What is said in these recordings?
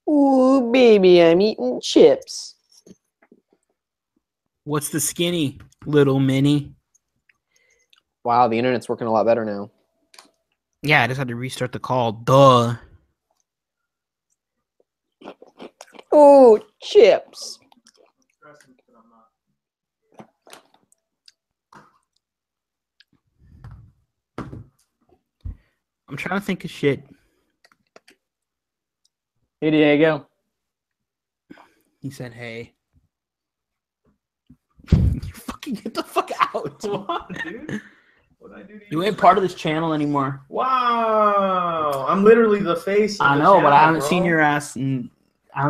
Ooh, baby, I'm eating chips. What's the skinny, little mini? Wow, the internet's working a lot better now. Yeah, I just had to restart the call. Duh. Ooh, chips. I'm trying to think of shit. Hey, Diego. He said, hey. You fucking get the fuck out. What, dude? What'd I do to You ain't part of this channel anymore. Wow. I'm literally the face of I the know, but I channel, haven't bro.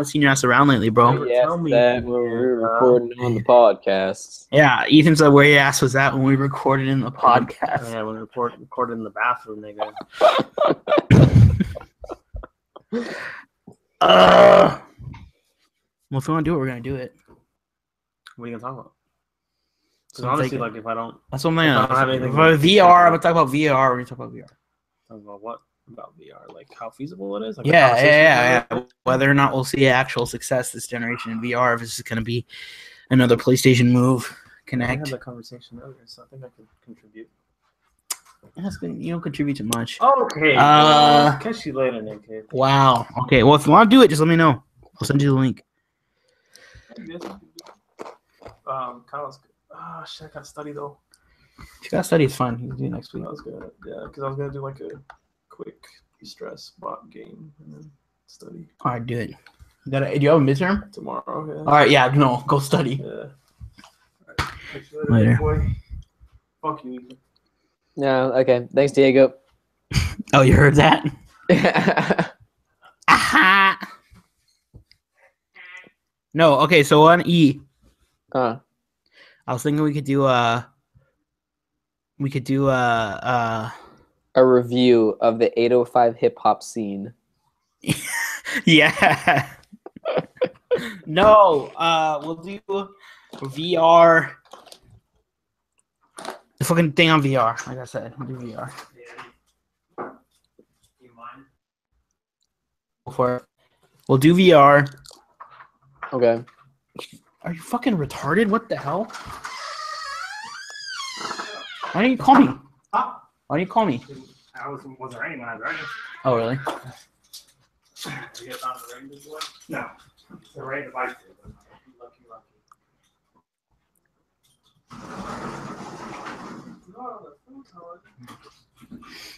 seen your ass around lately, bro. Never Yes, tell me that again, when we were bro. recording on the podcast. Yeah, Ethan said where your ass was at when we recorded in the podcast. Yeah, when we recorded in the bathroom, nigga. Well, if we want to do it, we're gonna do it. What are you gonna talk about? Because So I'm honestly, thinking- like, if I don't That's what I'm If I saying. don't have anything For to- VR, I'm gonna talk about VR. We're gonna talk about VR. talk about what about VR, like how feasible it is. Like Yeah. Whether or not we'll see actual success this generation in VR, if this is gonna be another PlayStation Move I Connect. had that conversation earlier, so I think I could contribute. You don't contribute to much. Okay. Catch you later, Nick. Wow. Okay. Well, if you want to do it, just let me know. I'll send you the link. Kyle's good. Oh shit, I gotta study though. If you got to study, it's fine. You can do it next week. I was gonna, because I was gonna do like a quick de-stress bot game and then study All right, do it. Do you have a midterm? tomorrow. Yeah. All right. Yeah. No. Go study. Yeah. All right. Catch you Later. boy. Fuck you, Ethan. No, okay. Thanks, Diego. Oh, you heard that? Aha. No. Okay. So on E, Huh. I was thinking we could do a A review of the 805 hip hop scene. yeah. No, we'll do VR. The fucking thing on VR, like I said, we'll do VR. You mind? Go for it. We'll do VR. Okay. Are you fucking retarded? What the hell? Why don't you call me? Huh? Why don't you call me? I wasn't raining when I was writing. Oh, really? You guys found the rain this way? No. The rain the bike did. Lucky.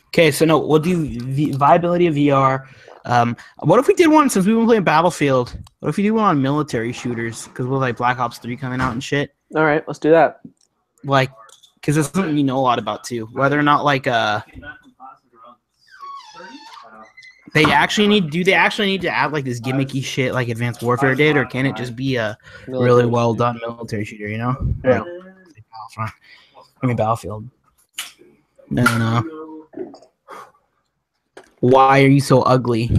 Okay, so no, we'll do viability of VR. What if we did one since we've been playing Battlefield? What if we do one on military shooters? Because we're like Black Ops 3 coming out and shit. All right, let's do that. Like, because it's something you know a lot about too. Whether or not like they actually need to add like this gimmicky shit like Advanced Warfare did, or can it just be a really well done military shooter? You know? Yeah. Battlefront. I mean Battlefield. No. Why are you so ugly?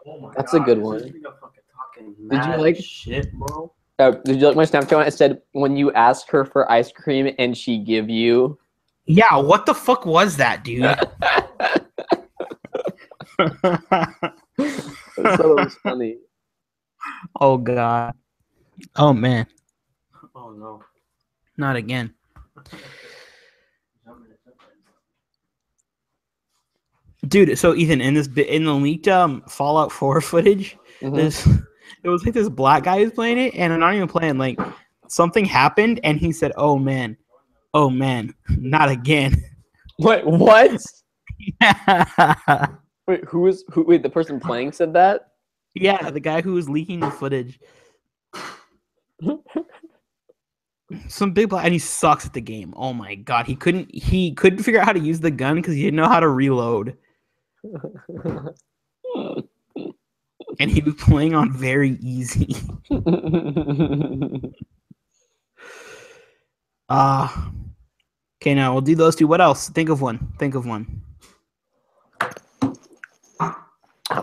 Oh my That's God, a good this one. is a fucking talking Did you mad like- shit, bro? Did you like my Snapchat when I said when you ask her for ice cream and she give you? Yeah, what the fuck was that, dude? I thought it was funny. Oh god. Oh man, Oh no. not again. Dude, so Ethan, in the leaked Fallout 4 footage, Mhm. it was like this black guy who's playing it, and I'm not even playing. Like something happened, and he said, oh man, not again." What? Wait, wait, the person playing said that? Yeah, the guy who was leaking the footage. Some big black, and he sucks at the game. Oh my god, he couldn't figure out how to use the gun because he didn't know how to reload, and he was playing on very easy. Okay, now we'll do those two. What else? Think of one.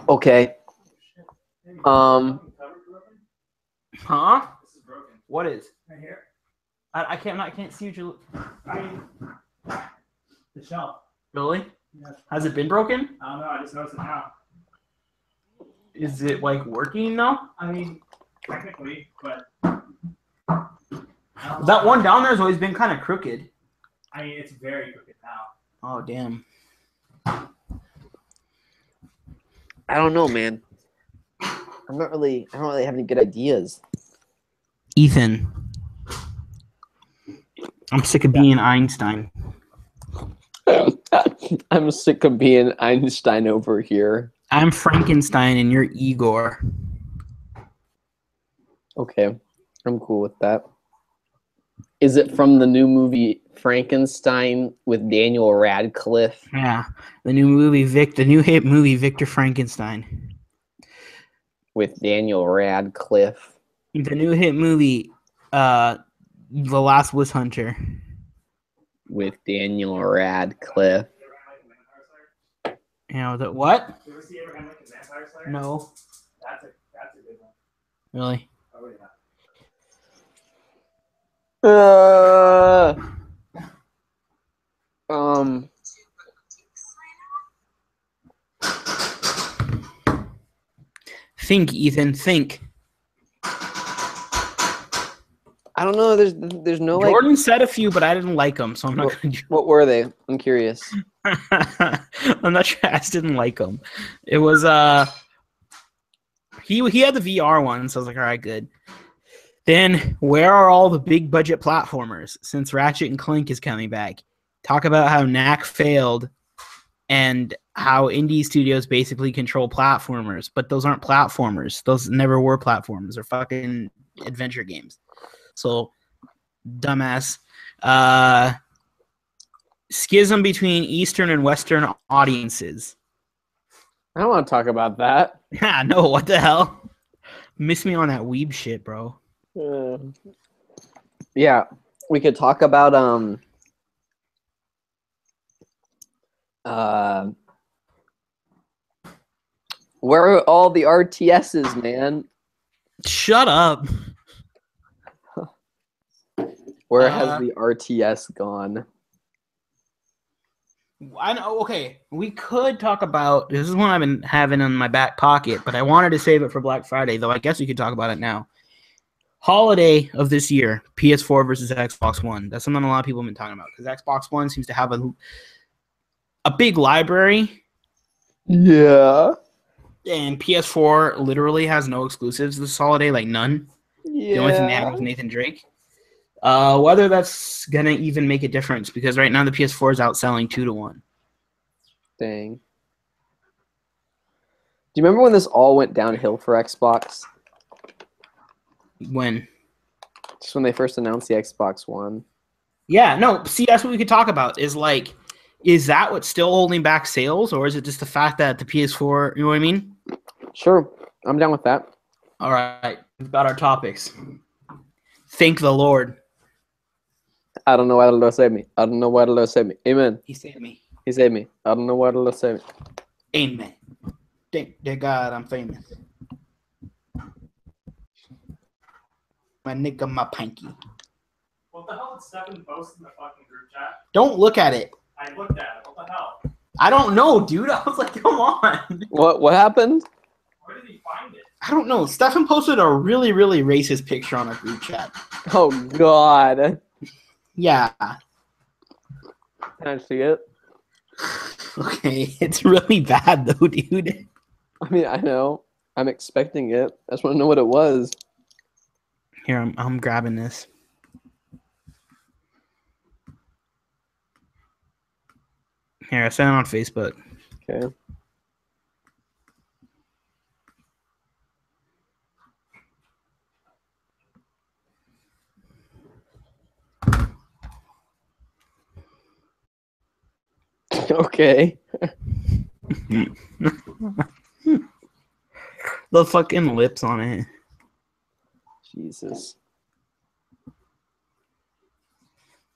Okay. Huh? What is? Right here. I can't see what you. The shelf. Really? Yeah. Has it been broken? I don't know. I just noticed it now. Is it like working now? I mean, technically, but That one down there has always been kind of crooked. I mean, it's very crooked now. Oh damn. I don't know, man. I don't really have any good ideas. Ethan, I'm sick of being Einstein. I'm sick of being Einstein over here. I'm Frankenstein and you're Igor. Okay, I'm cool with that. Is it from the new movie Frankenstein with Daniel Radcliffe? Yeah, the new hit movie Victor Frankenstein. With Daniel Radcliffe. The new hit movie, The Last Witch Hunter. With Daniel Radcliffe. You know, what? You ever see Abraham Lincoln's Vampire Slayer? No. That's a good one. Really? Oh, yeah. Um. Think, Ethan, think. I don't know. There's no like. Jordan said a few, but I didn't like them, so I'm not going to. What were they? I'm curious. I'm not sure. I just didn't like them. It was he had the VR one, so I was like, all right, good. Then where are all the big budget platformers since Ratchet and Clank is coming back? Talk about how Knack failed and how indie studios basically control platformers, but those aren't platformers. Those never were platformers. They're fucking adventure games. So, dumbass. Schism between Eastern and Western audiences. I don't want to talk about that. Yeah, no, what the hell? Miss me on that weeb shit, bro. Yeah, we could talk about where are all the RTSs, man? Shut up. Where has the RTS gone? I know. Okay, we could talk about this. Is one I've been having in my back pocket, but I wanted to save it for Black Friday. Though I guess we could talk about it now. Holiday of this year: PS4 versus Xbox One. That's something a lot of people have been talking about because Xbox One seems to have a big library. Yeah. And PS4 literally has no exclusives this holiday, like none. Yeah. The only thing they had was Nathan Drake. Whether that's gonna even make a difference, because right now the PS4 is outselling 2-1. Dang. Do you remember when this all went downhill for Xbox? When? Just when they first announced the Xbox One. Yeah, no. See, that's what we could talk about. Is that what's still holding back sales, or is it just the fact that the PS4? You know what I mean? Sure, I'm down with that. All right, we've got our topics. Thank the Lord. I don't know why the Lord saved me. I don't know why the Lord saved me. Amen. He saved me. He saved me. I don't know why the Lord saved me. Amen. Thank dear God, I'm famous. My nigga, my pinky. What the hell did Stefan post in the fucking group chat? Don't look at it. I looked at it. What the hell? I don't know, dude. I was like, come on. What happened? Where did he find it? I don't know. Stefan posted a really, really racist picture on our group chat. Oh God. Yeah. Can I see it? Okay. It's really bad though, dude. I mean, I know. I'm expecting it. I just want to know what it was. Here, I'm grabbing this. Here, I sent it on Facebook. Okay. Okay. The fucking lips on it. Jesus.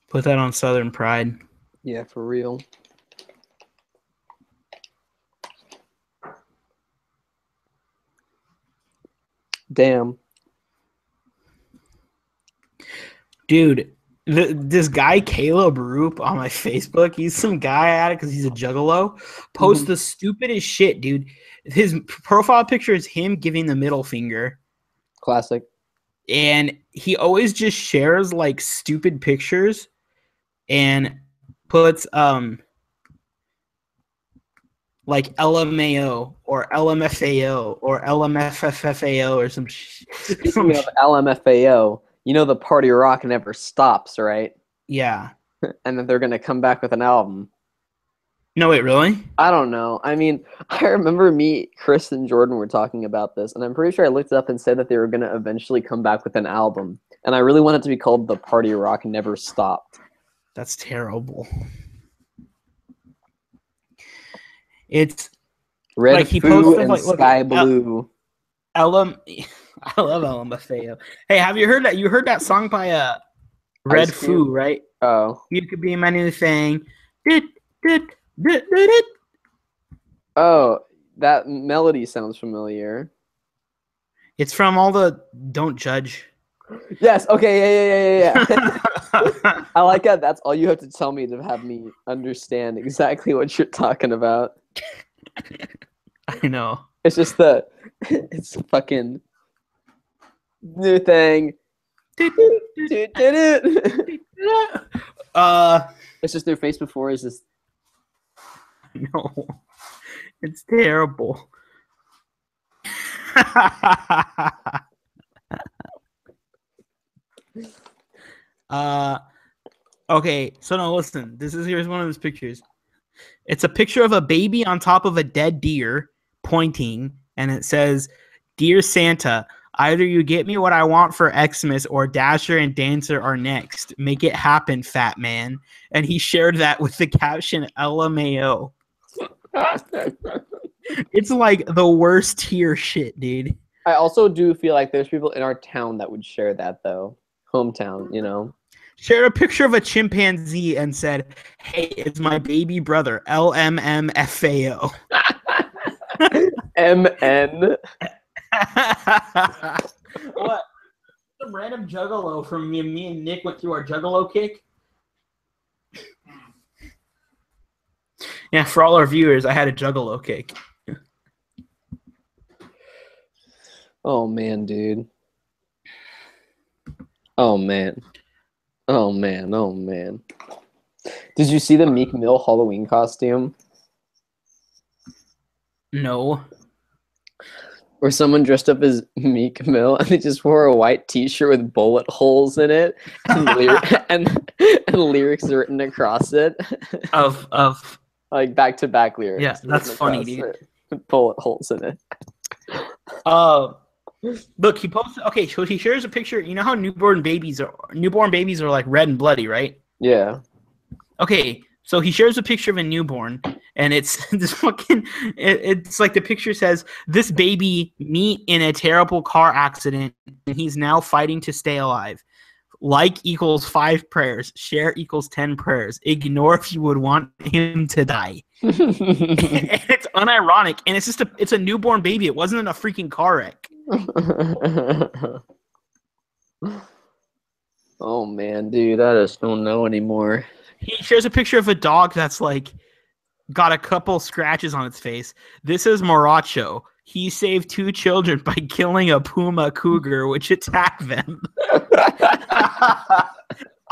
Put that on Southern Pride. Yeah, for real. Damn. Dude, This guy Caleb Roop on my Facebook, he's some guy at it because he's a juggalo. Posts the stupidest shit, dude. His profile picture is him giving the middle finger, Classic. and he always just shares like stupid pictures and puts like LMAO or LMFAO or LMFFFAO or some Speaking of LMFAO, you know the party rock never stops, right? yeah. And then they're gonna come back with an album. No, wait, really? I don't know. I mean, I remember Chris, and Jordan were talking about this, and I'm pretty sure I looked it up and said that they were gonna eventually come back with an album. And I really want it to be called The Party Rock Never Stopped. That's terrible. It's Red like he Foo posted and like, look, Sky Blue. I love LMFAO. Hey, have you heard that? You heard that song by Red Ice Foo, Cube? right? Oh. You could be my new thing. Oh, that melody sounds familiar. It's from all the Don't Judge. Yes, okay, yeah. I like that. That's all you have to tell me to have me understand exactly what you're talking about. I know. It's just it's a fucking new thing. It's just their face before is just no. It's terrible. Okay, so no, listen. Here's one of those pictures. It's a picture of a baby on top of a dead deer pointing, and it says, "Dear Santa, either you get me what I want for Xmas or Dasher and Dancer are next. Make it happen, fat man." And he shared that with the caption LMAO. It's like the worst tier shit, dude. I also do feel like there's people in our town that would share that though. Hometown, you know. Shared a picture of a chimpanzee and said, "Hey, it's my baby brother, LMMFAO." MN. What? Some random juggalo from me and Nick went through our juggalo kick. Yeah, for all our viewers, I had a juggalo kick. Oh man, dude. Oh man. Oh man. Oh man. Did you see the Meek Mill Halloween costume? No. Where someone dressed up as Meek Mill and they just wore a white t-shirt with bullet holes in it and, and lyrics written across it. Of like back-to-back lyrics. Yeah, that's funny, dude. With bullet holes in it. Look, he posted. Okay, so he shares a picture. You know how newborn babies are like red and bloody, right? Yeah. Okay, so he shares a picture of a newborn, and it's this fucking. It's like the picture says, "This baby meet in a terrible car accident, and he's now fighting to stay alive. Like equals 5 prayers. Share equals 10 prayers. Ignore if you would want him to die." And it's unironic, and it's a newborn baby. It wasn't a freaking car wreck. Oh man, dude, I just don't know anymore. He shares a picture of a dog that's like got a couple scratches on its face. This is Moracho. He saved 2 children by killing a puma cougar which attacked them.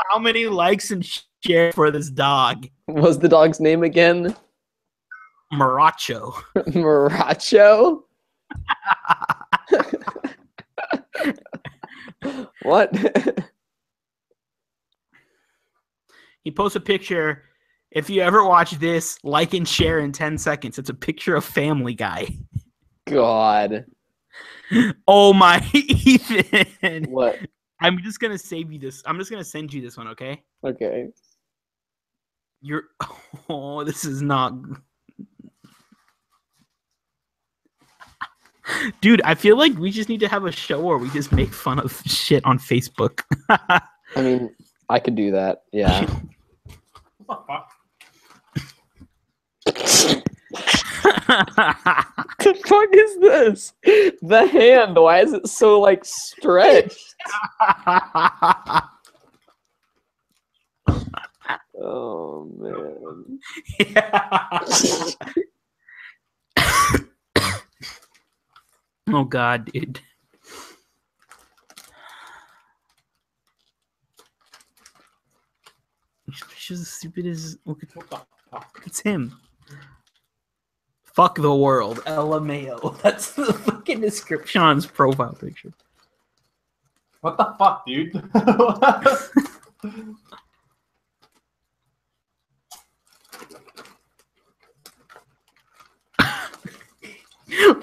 How many likes and share for this dog? What's the dog's name again? Moracho. Moracho? What? He posts a picture. If you ever watch this, like and share in 10 seconds. It's a picture of Family Guy. God. Oh my, Ethan. What? I'm just going to save you this. I'm just going to send you this one, okay? Okay. Oh, this is not. Dude, I feel like we just need to have a show where we just make fun of shit on Facebook. I mean, I could do that. Yeah. What the fuck is this? The hand. Why is it so like stretched? Oh man. Yeah. Oh god, dude. She's as stupid as look at it's him. Fuck the world, LMAO. That's the fucking description on his profile picture. What the fuck, dude?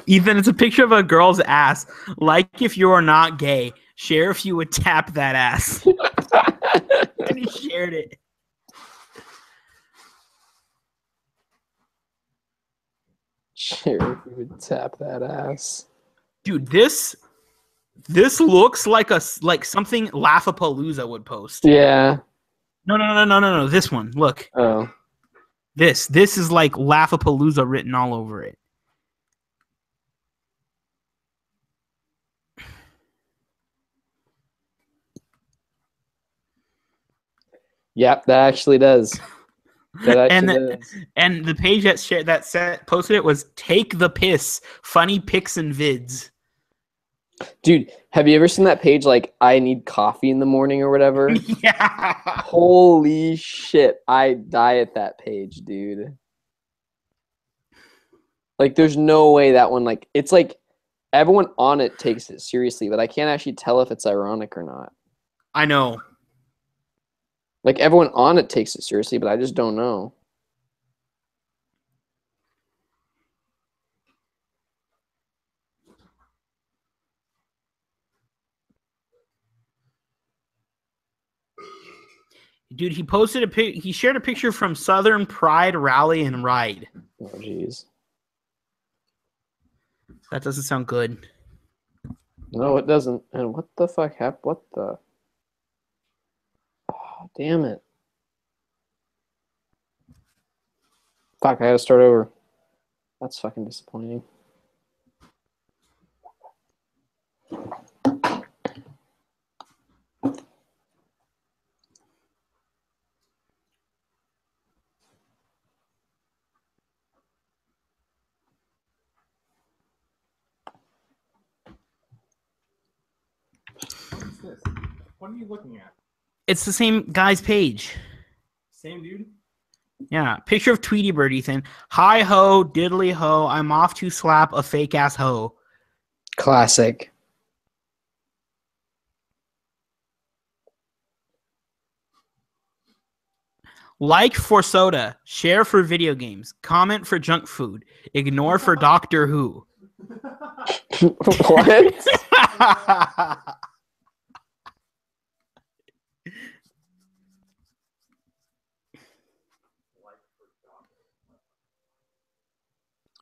Ethan, it's a picture of a girl's ass. Like if you are not gay. Share if you would tap that ass. And he shared it. Sure, if you would tap that ass. Dude, this looks like something Laugh-A-Palooza would post. Yeah. No. This one. Look. Oh. This is like Laugh-A-Palooza written all over it. Yep, that actually does. That actually does. And the page posted it was "Take the Piss," funny pics and vids. Dude, have you ever seen that page like I need coffee in the morning or whatever? Yeah. Holy shit, I die at that page, dude. Like there's no way that one like it's like everyone on it takes it seriously, but I can't actually tell if it's ironic or not. I know. Like everyone on it takes it seriously, but I just don't know. Dude, he shared a picture from Southern Pride Rally and Ride. Oh jeez. That doesn't sound good. No, it doesn't. And what the fuck happened? What the? Oh, damn it. Fuck, I gotta start over. That's fucking disappointing. What's this? What are you looking at? It's the same guy's page. Same dude? Yeah. Picture of Tweety Bird, Ethan. Hi ho, diddly ho. I'm off to slap a fake ass hoe. Classic. Like for soda. Share for video games. Comment for junk food. Ignore for Doctor Who. What?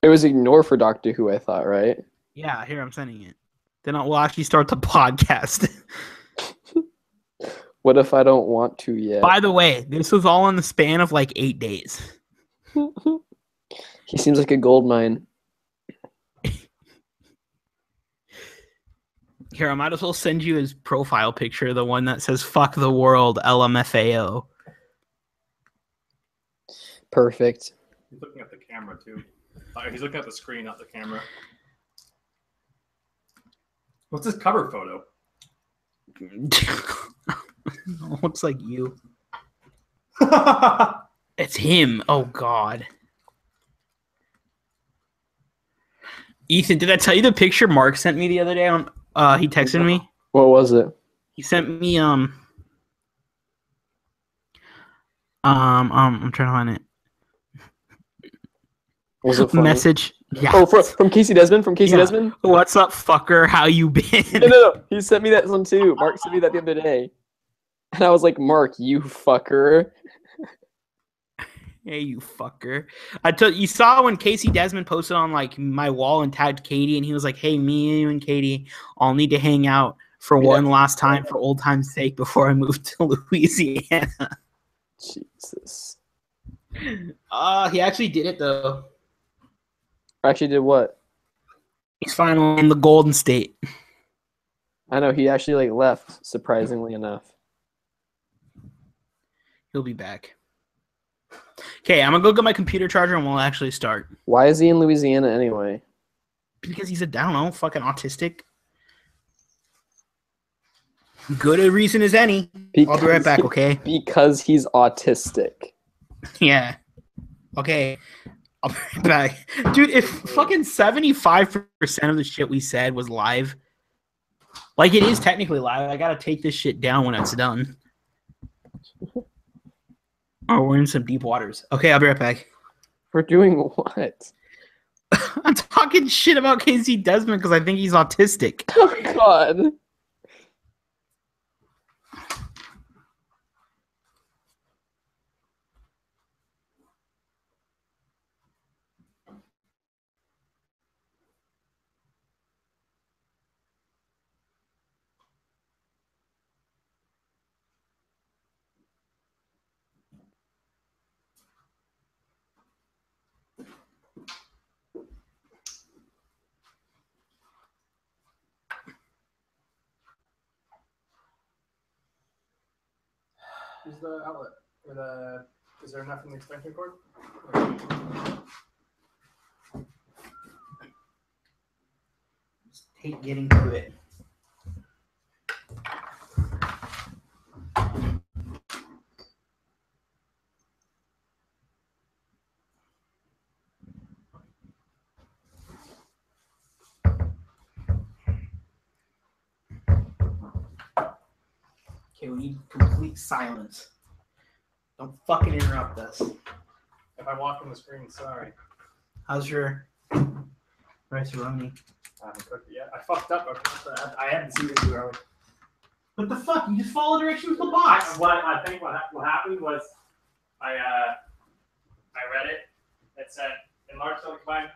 It was ignore for Doctor Who, I thought, right? Yeah, here I'm sending it. Then we'll actually start the podcast. What if I don't want to yet? By the way, this was all in the span of like 8 days. He seems like a gold mine. Here, I might as well send you his profile picture, the one that says "Fuck the world," LMFAO. Perfect. He's looking at the camera, too. He's looking at the screen, not the camera. What's his cover photo? Looks like you. It's him. Oh, God. Ethan, did I tell you the picture Mark sent me the other day? He texted me. What was it? He sent me I'm trying to find it. Was it funny? Message. Yeah. Oh, from Casey Desmond? From Casey Desmond? What's up, fucker? How you been? No. He sent me that one too. Mark sent me that the other day. And I was like, Mark, you fucker. Hey, you fucker. You saw when Casey Desmond posted on like my wall and tagged Katie, and he was like, hey, me, you, and Katie all need to hang out for one last time for old time's sake before I move to Louisiana. Jesus. He actually did it though. Actually did what? He's finally in the Golden State. I know, he actually like left, surprisingly enough. He'll be back. Okay, I'm gonna go get my computer charger and we'll actually start. Why is he in Louisiana anyway? Because he's a, I don't know, fucking autistic. Good a reason as any. I'll be right back, okay? Because he's autistic. Yeah. Okay. I'll be right back. Dude, if fucking 75% of the shit we said was live, like it is technically live, I gotta take this shit down when it's done. Oh, we're in some deep waters. Okay, I'll be right back. For doing what? I'm talking shit about Casey Desmond because I think he's autistic. Oh God. Use the outlet or the. Is there enough in the extension cord? Just hate getting to it. Okay, we need complete silence. Don't fucking interrupt us. If I walk on the screen, sorry. How's your rice-a-roni? I haven't cooked it yet. I fucked up. I had to see it too early. What the fuck? You just follow directions with the box. I think what happened was I read it. It said enlarged chili combined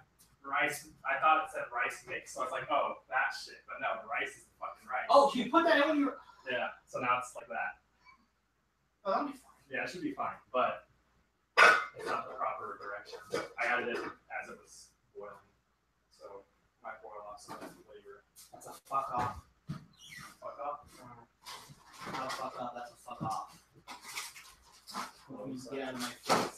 rice. I thought it said rice mix, so I was like, oh, that shit. But no, rice is the fucking rice. Oh, you put that in when you were... Yeah. So now it's like that. Oh, that'll be fine. Yeah, it should be fine, but it's not the proper direction. I added it as it was boiling, so might boil off some of that flavor. That's a fuck off. Fuck off. Not a fuck off, that's a fuck off. Oh, Please sorry. get out of my face.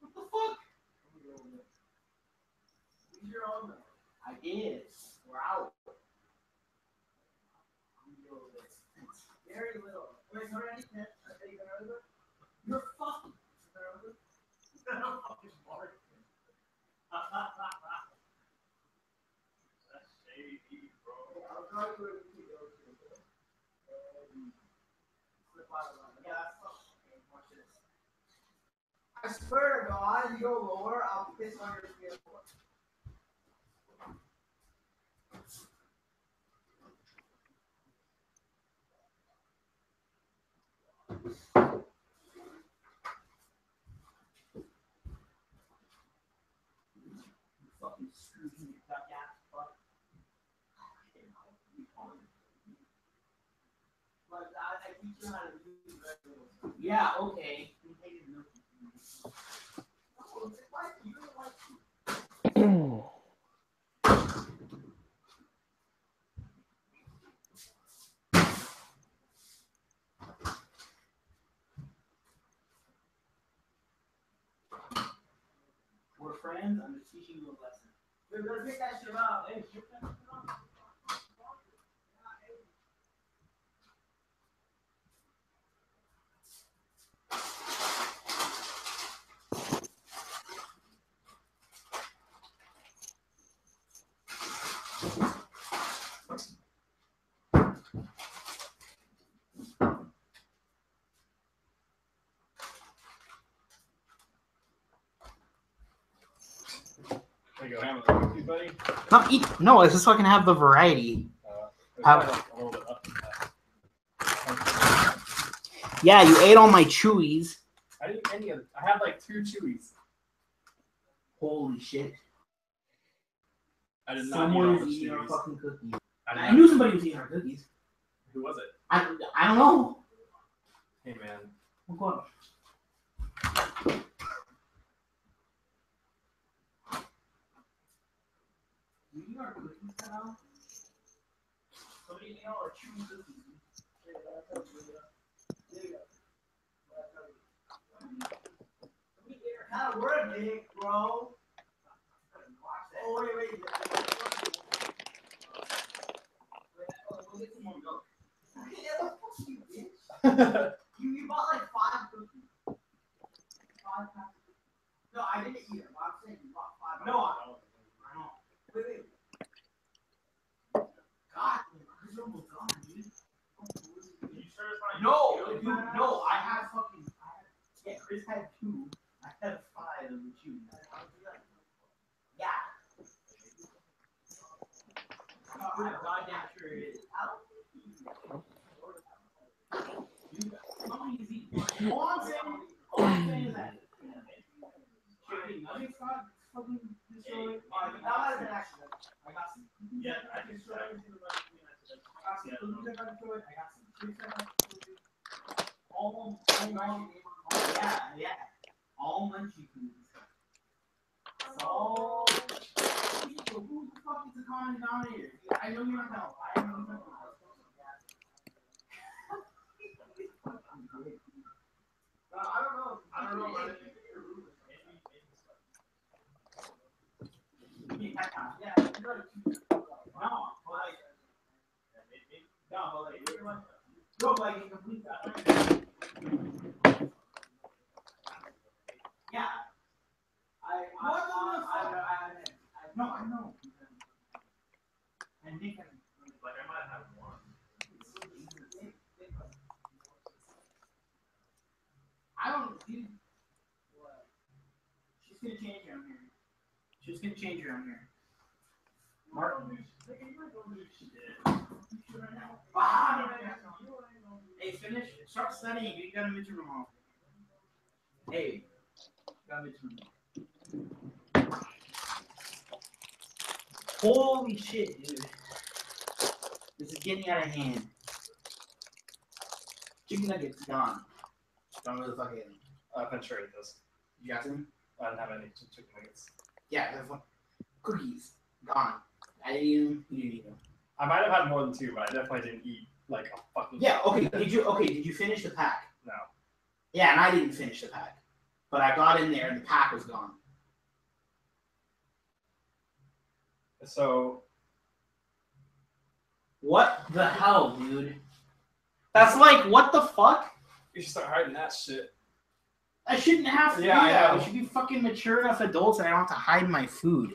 What the fuck? You're on. I did. We're out. Very little. Wait, how many pets? You're fucking. That's shady, bro. I'll try to I swear to God, if you go lower, I'll piss on your skateboard. Fucking screw you, duck ass fuck. But I teach you how to do it. Yeah, okay. We're friends. I'm just teaching you a lesson. Dude, let's get that shit out. Hey, shit that shit out. go ham on the cookie, buddy? Not eat. No, let's just fucking have the variety. There's Have- probably, like, a little bit up in that. Yeah, you ate all my chewies. I didn't eat any of. I had like 2 chewies. Holy shit! I did not eat all the Someone is eating our chewies. fucking cookies. I, did I not- knew somebody was eating our cookies. Who was it? I don't know. Hey man. Oh god. You eat our cookies now? Somebody eating all our chewy cookies. How to work it, bro? Oh wait. You bought like 5 cookies. 5 packs. No, I didn't eat them. I'm saying you bought 5. No, I know. Wait. God, it's almost gone, dude. No, dude, no. I had fucking. Yeah, Chris had 2. I had 5 of the chews. Yeah. I'm goddamn sure it is. I don't think all I'm saying is that chicken nuggets got fucking destroyed. That was an accident. I got some. Yeah, I can destroyed. I got some cookies that got destroyed. I got some chips that got destroyed. All munchy foods. So, who the fuck is the common denominator? I know you're not help. I know you're not help. I don't know. Yeah, no, like in complete that. Yeah. No, I know. And Nick, Like I might have one. I don't. Dude, what? She's gonna change around here. She's gonna change around here. Martin. Hey, finish. Start studying. You got a midterm tomorrow. Hey, got a midterm. Holy shit, dude. This is getting out of hand. Chicken nuggets gone. Don't know the fuck it. I've been sure it does. You got some? I didn't have any chicken nuggets. Yeah, the fuck. Cookies gone. I didn't eat them. You didn't eat them. I might have had more than 2, but I definitely didn't eat like a fucking. Yeah. Okay. Did you finish the pack? No. Yeah, and I didn't finish the pack, but I got in there and the pack was gone. So. What the hell, dude? That's like, what the fuck? You should start hiding that shit. I shouldn't have to Yeah, do I that. know. We should be fucking mature enough adults and I don't have to hide my food.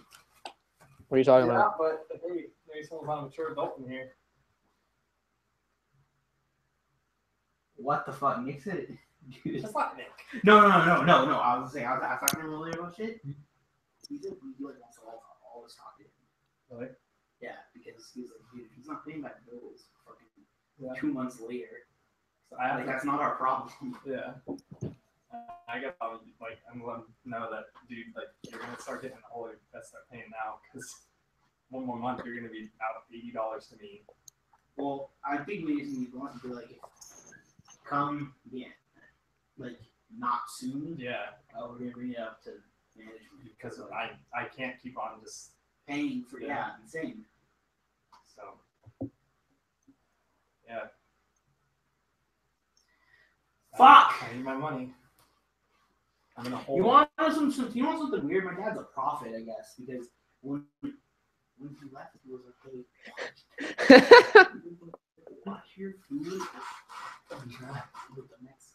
What are you talking Yeah, about? but hey, maybe someone's not a mature adult in here. What the fuck? Nick said, dude. That's not Nick. No. I was saying, I was talking to him earlier about shit. He said he like wants to all this talk to him. Really? Yeah, because he was like, dude, he's not paying back bills fucking Yeah. 2 months later. So I have Like, to. that's not our problem. Yeah. I guess I'll like I'm letting you know that dude, like you're gonna start getting older. You gotta start paying now because 1 more month you're gonna be out $80 to me. Well, I think we just need to be like, come, yeah, like not soon. Yeah, We're gonna bring it up to management because I can't keep on just paying for insane. so. Yeah. Fuck! I need my money. I'm gonna hold. You want something weird? My dad's a prophet, I guess, because when he left, he was like, "Hey, watch your food." With the Mex.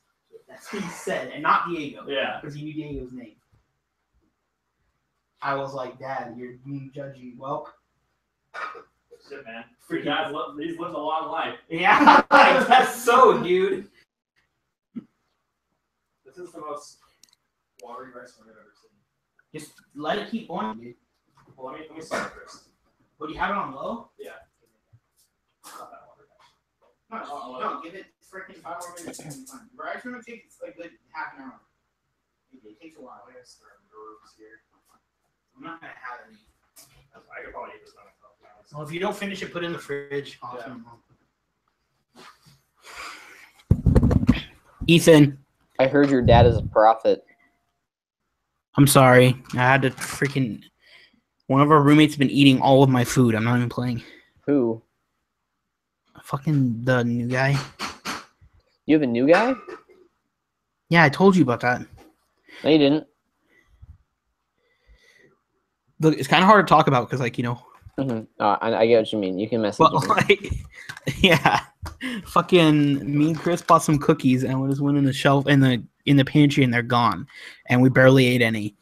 That's what he said, and not Diego. Yeah. Because he knew Diego's name. I was like, Dad, you're being judgy. Well, Shit, man. Freaking- He's lived a long life. yeah, I guess so, dude. This is the most watery rice I've ever seen. Just let it keep going, dude. Well, let me start first. Would you have it on low? Yeah. Not that long. No, give it freaking 5 more minutes. It's gonna be fine. Rice gonna take a good half an hour. It takes a while. I'm gonna start nerves here. I'm not gonna have any. I could probably eat this by myself. Honestly. Well, if you don't finish it, put it in the fridge. Awesome. Ethan, I heard your dad is a prophet. I'm sorry. I had to freaking. One of our roommates has been eating all of my food. I'm not even playing. Who? Fucking the new guy. You have a new guy? Yeah, I told you about that. No, you didn't. Look, it's kind of hard to talk about because, like, you know. Mm-hmm. I get what you mean. You can message But him. like, yeah, fucking me and Chris bought some cookies and we just went in the shelf in the pantry and they're gone, and we barely ate any.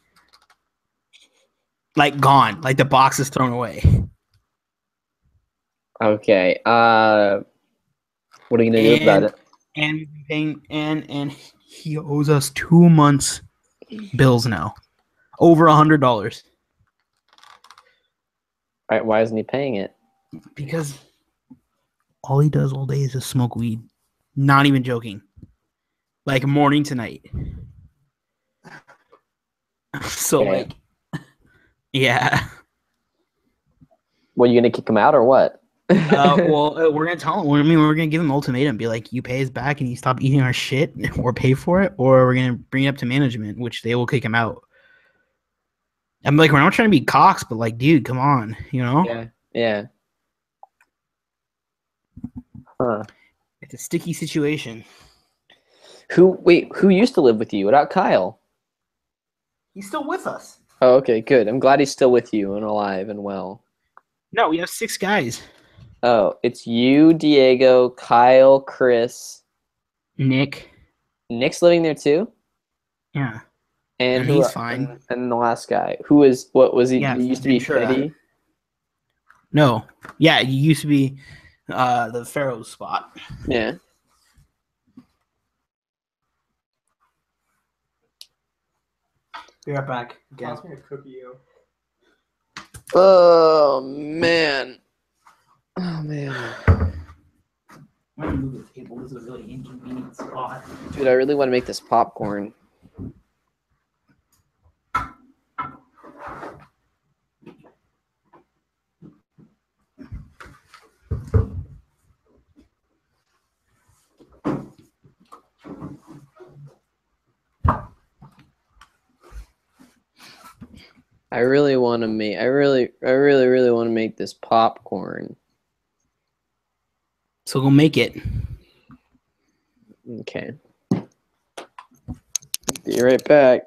Like gone, like the box is thrown away. Okay. What are you gonna do about it? And we've been paying, and he owes us 2 months bills now, over $100 All right. Why isn't he paying it? because all he does all day is just smoke weed. Not even joking. Like morning to night. So Okay. like, yeah. What, you gonna kick him out or what? Well, we're gonna tell him. We're gonna give him an ultimatum. Be like, you pay us back and you stop eating our shit, or pay for it, or we're gonna bring it up to management, which they will kick him out. I'm like, we're not trying to be cocks, but like, dude, come on, you know? Yeah. Yeah. Huh. It's a sticky situation. Who used to live with you? What about Kyle? He's still with us. Oh, okay, good. I'm glad he's still with you and alive and well. No, we have 6 guys. Oh, it's you, Diego, Kyle, Chris. Nick. Nick's living there too? Yeah. And And who? he's fine. And the last guy, who is? What was he? Yeah, He used to be Ventura. Fetty. No. Yeah, he used to be the Pharaoh's spot. Yeah. Be right back. Again. Toss me a cookie, yo. Oh man. Oh man. I'm gonna move the table. This is a really inconvenient spot. Dude, I really want to make this popcorn. I really want to make. I really want to make this popcorn. So go make it. Okay. Be right back.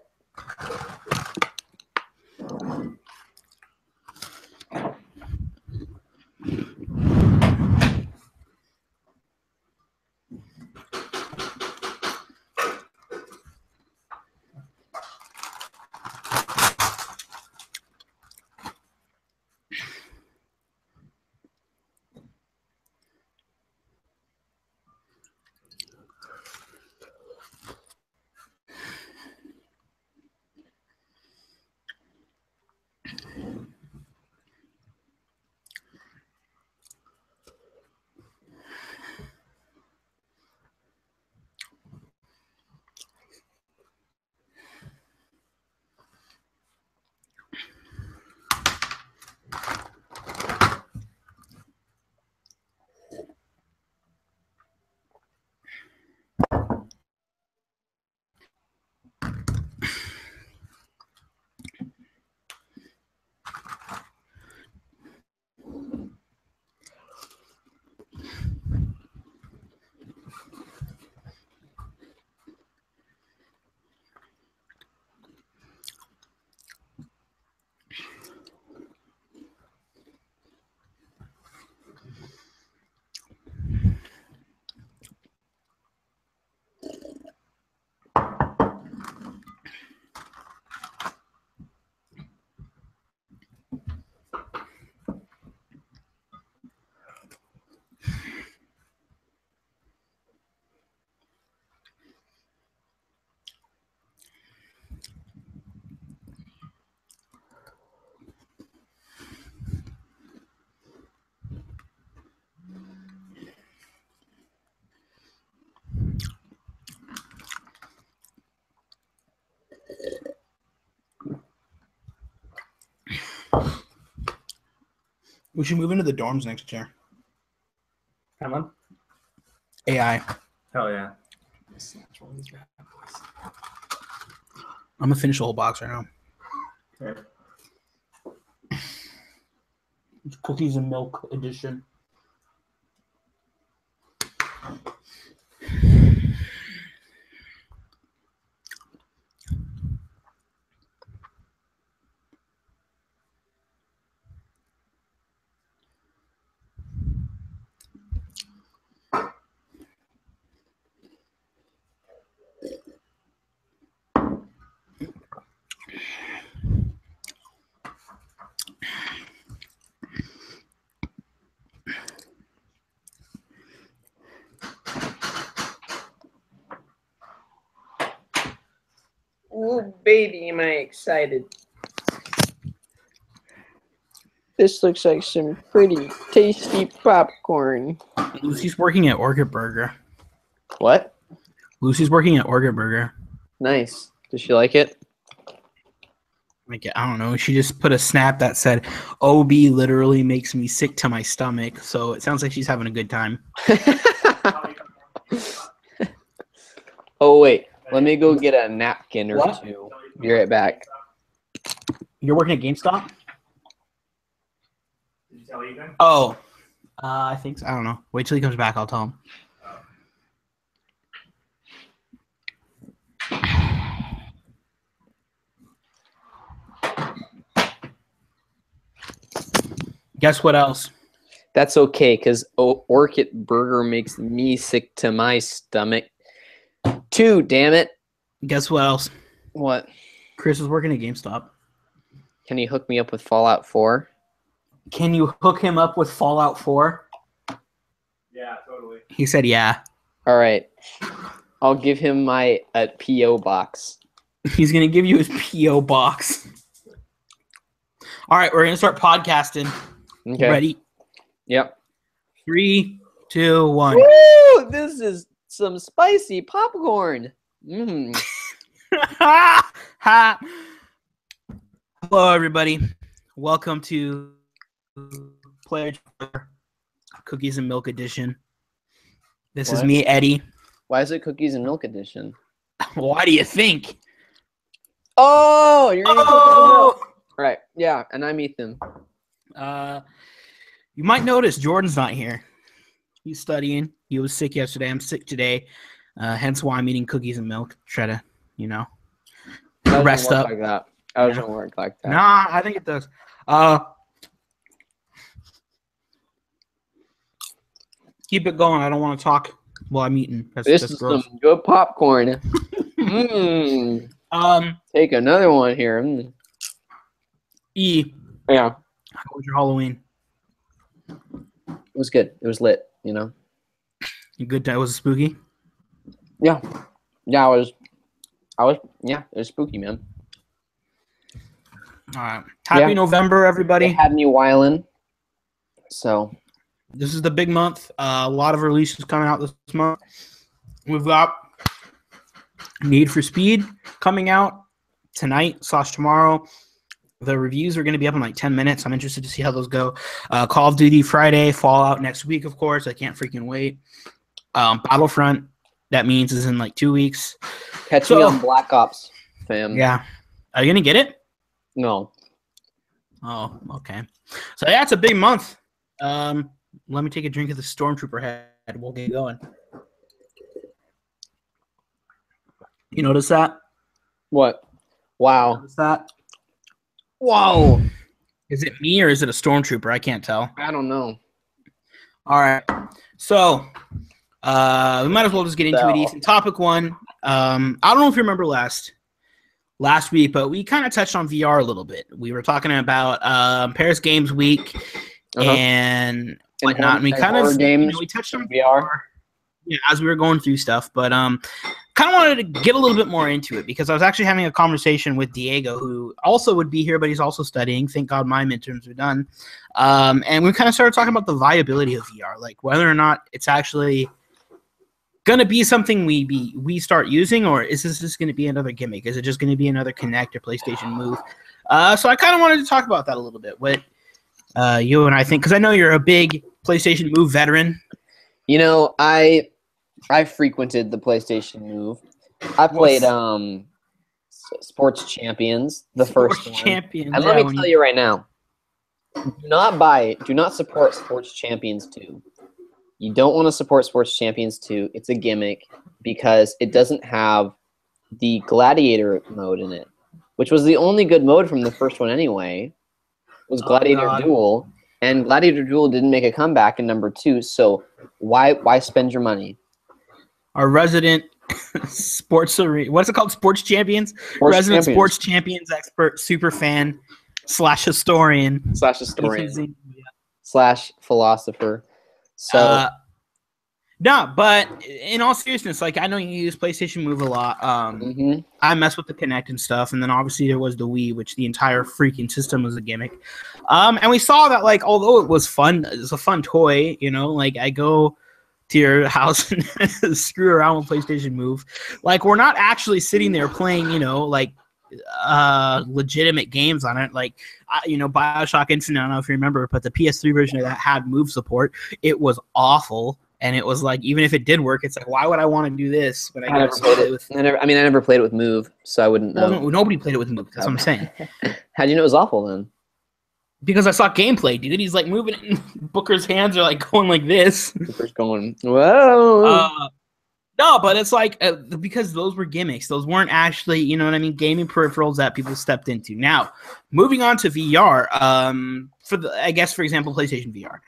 We should move into the dorms next year. Come on. AI. Hell yeah. I'm gonna finish the whole box right now. Okay. It's cookies and milk edition. Oh, baby, am I excited. This looks like some pretty tasty popcorn. Lucy's working at Orchid Burger. What? Lucy's working at Orchid Burger. Nice. Does she like it? Like, I don't know. She just put a snap that said, "OB literally makes me sick to my stomach." So it sounds like she's having a good time. Oh, wait. Let me go get a napkin or What? two. Be right back. You're working at GameStop? Did you tell Ethan? Oh, I think so. I don't know. Wait till he comes back. I'll tell him. Guess what else? That's okay, because Orchid Burger makes me sick to my stomach. Too, damn it. Guess what else? What? Chris is working at GameStop. Can you hook me up with Fallout 4? Can you hook him up with Fallout 4? Yeah, totally. He said, yeah. All right. I'll give him my P.O. box. He's going to give you his P.O. box. All right, we're going to start podcasting. Okay. Ready? Yep. 3, 2, 1. Woo! This is some spicy popcorn. Mmm. Ha! Hello, everybody. Welcome to Player Cookies and Milk Edition. This is What? me, Eddie. Why is it cookies and milk edition? Why do you think? Oh, you're gonna cookies and milk. Oh! Right. Yeah, and I'm Ethan. You might notice Jordan's not here. He's studying. He was sick yesterday. I'm sick today. Hence why I'm eating cookies and milk. Try to, That doesn't rest work up. like that. That doesn't work like that. Nah, I think it does. Keep it going. I don't want to talk while I'm eating. This That's is gross. some good popcorn. Mmm. Take another one here. Mm. E, Yeah, how was your Halloween? it was good. It was lit. You good? Was it spooky? Yeah. Yeah, yeah, it was spooky, man. All right. Happy Yeah. November, everybody. They had me whiling. So, This is the big month. A lot of releases coming out this month. We've got Need for Speed coming out tonight/tomorrow. The reviews are going to be up in like 10 minutes. I'm interested to see how those go. Call of Duty Friday, Fallout next week, of course. I can't freaking wait. Battlefront, that means is in like 2 weeks. catch me on Black Ops, fam. Yeah. Are you going to get it? No. Oh, okay. So yeah, it's a big month. Let me take a drink of the Stormtrooper head. We'll get going. You notice that? What? Wow. Notice that? Whoa. Is it me or is it a Stormtrooper? I can't tell. I don't know. All right. So we might as well just get into it. Ethan. Topic 1. I don't know if you remember last week, but we kind of touched on VR a little bit. We were talking about Paris Games Week and whatnot. And we kind of we touched on VR. Yeah, as we were going through stuff, but kind of wanted to get a little bit more into it because I was actually having a conversation with Diego, who also would be here, but he's also studying. Thank God my midterms are done. And we kind of started talking about the viability of VR, like whether or not it's actually going to be something we start using, or is this just going to be another gimmick? Is it just going to be another Kinect or PlayStation Move? So I kind of wanted to talk about that a little bit. You and I think, because I know you're a big PlayStation Move veteran. You know, I frequented the PlayStation Move. I played Sports Champions, the Sports first one. Champions. And let me tell you right now, do not support Sports Champions 2. You don't want to support Sports Champions 2. It's a gimmick because it doesn't have the Gladiator mode in it, which was the only good mode from the first one anyway. Was Gladiator Duel, and Gladiator Duel didn't make a comeback in number 2, so why spend your money? Our resident sports arena, what's it called? Sports Champions? Sports Champions expert, super fan / historian / philosopher. So no, but in all seriousness, like I know you use PlayStation Move a lot. I mess with the Kinect and stuff, and then obviously there was the Wii, which the entire freaking system was a gimmick. And we saw that, like, although it was fun, it's a fun toy, you know, like I go to your house and screw around with PlayStation Move. Like, we're not actually sitting there playing, you know, like legitimate games on it. Like, you know, BioShock Infinite, I don't know if you remember, but the PS3 version of that had Move support. It was awful. And it was like, even if it did work, it's like, why would I want to do this when I never played it with Move, so I wouldn't know. Nobody played it with Move. That's what I'm saying. How'd you know it was awful then? Because I saw gameplay, dude. He's like moving it, and Booker's hands are like going like this. Booker's going, whoa. No, but it's like, because those were gimmicks. Those weren't actually, you know what I mean, gaming peripherals that people stepped into. Now, moving on to VR, for example, PlayStation VR.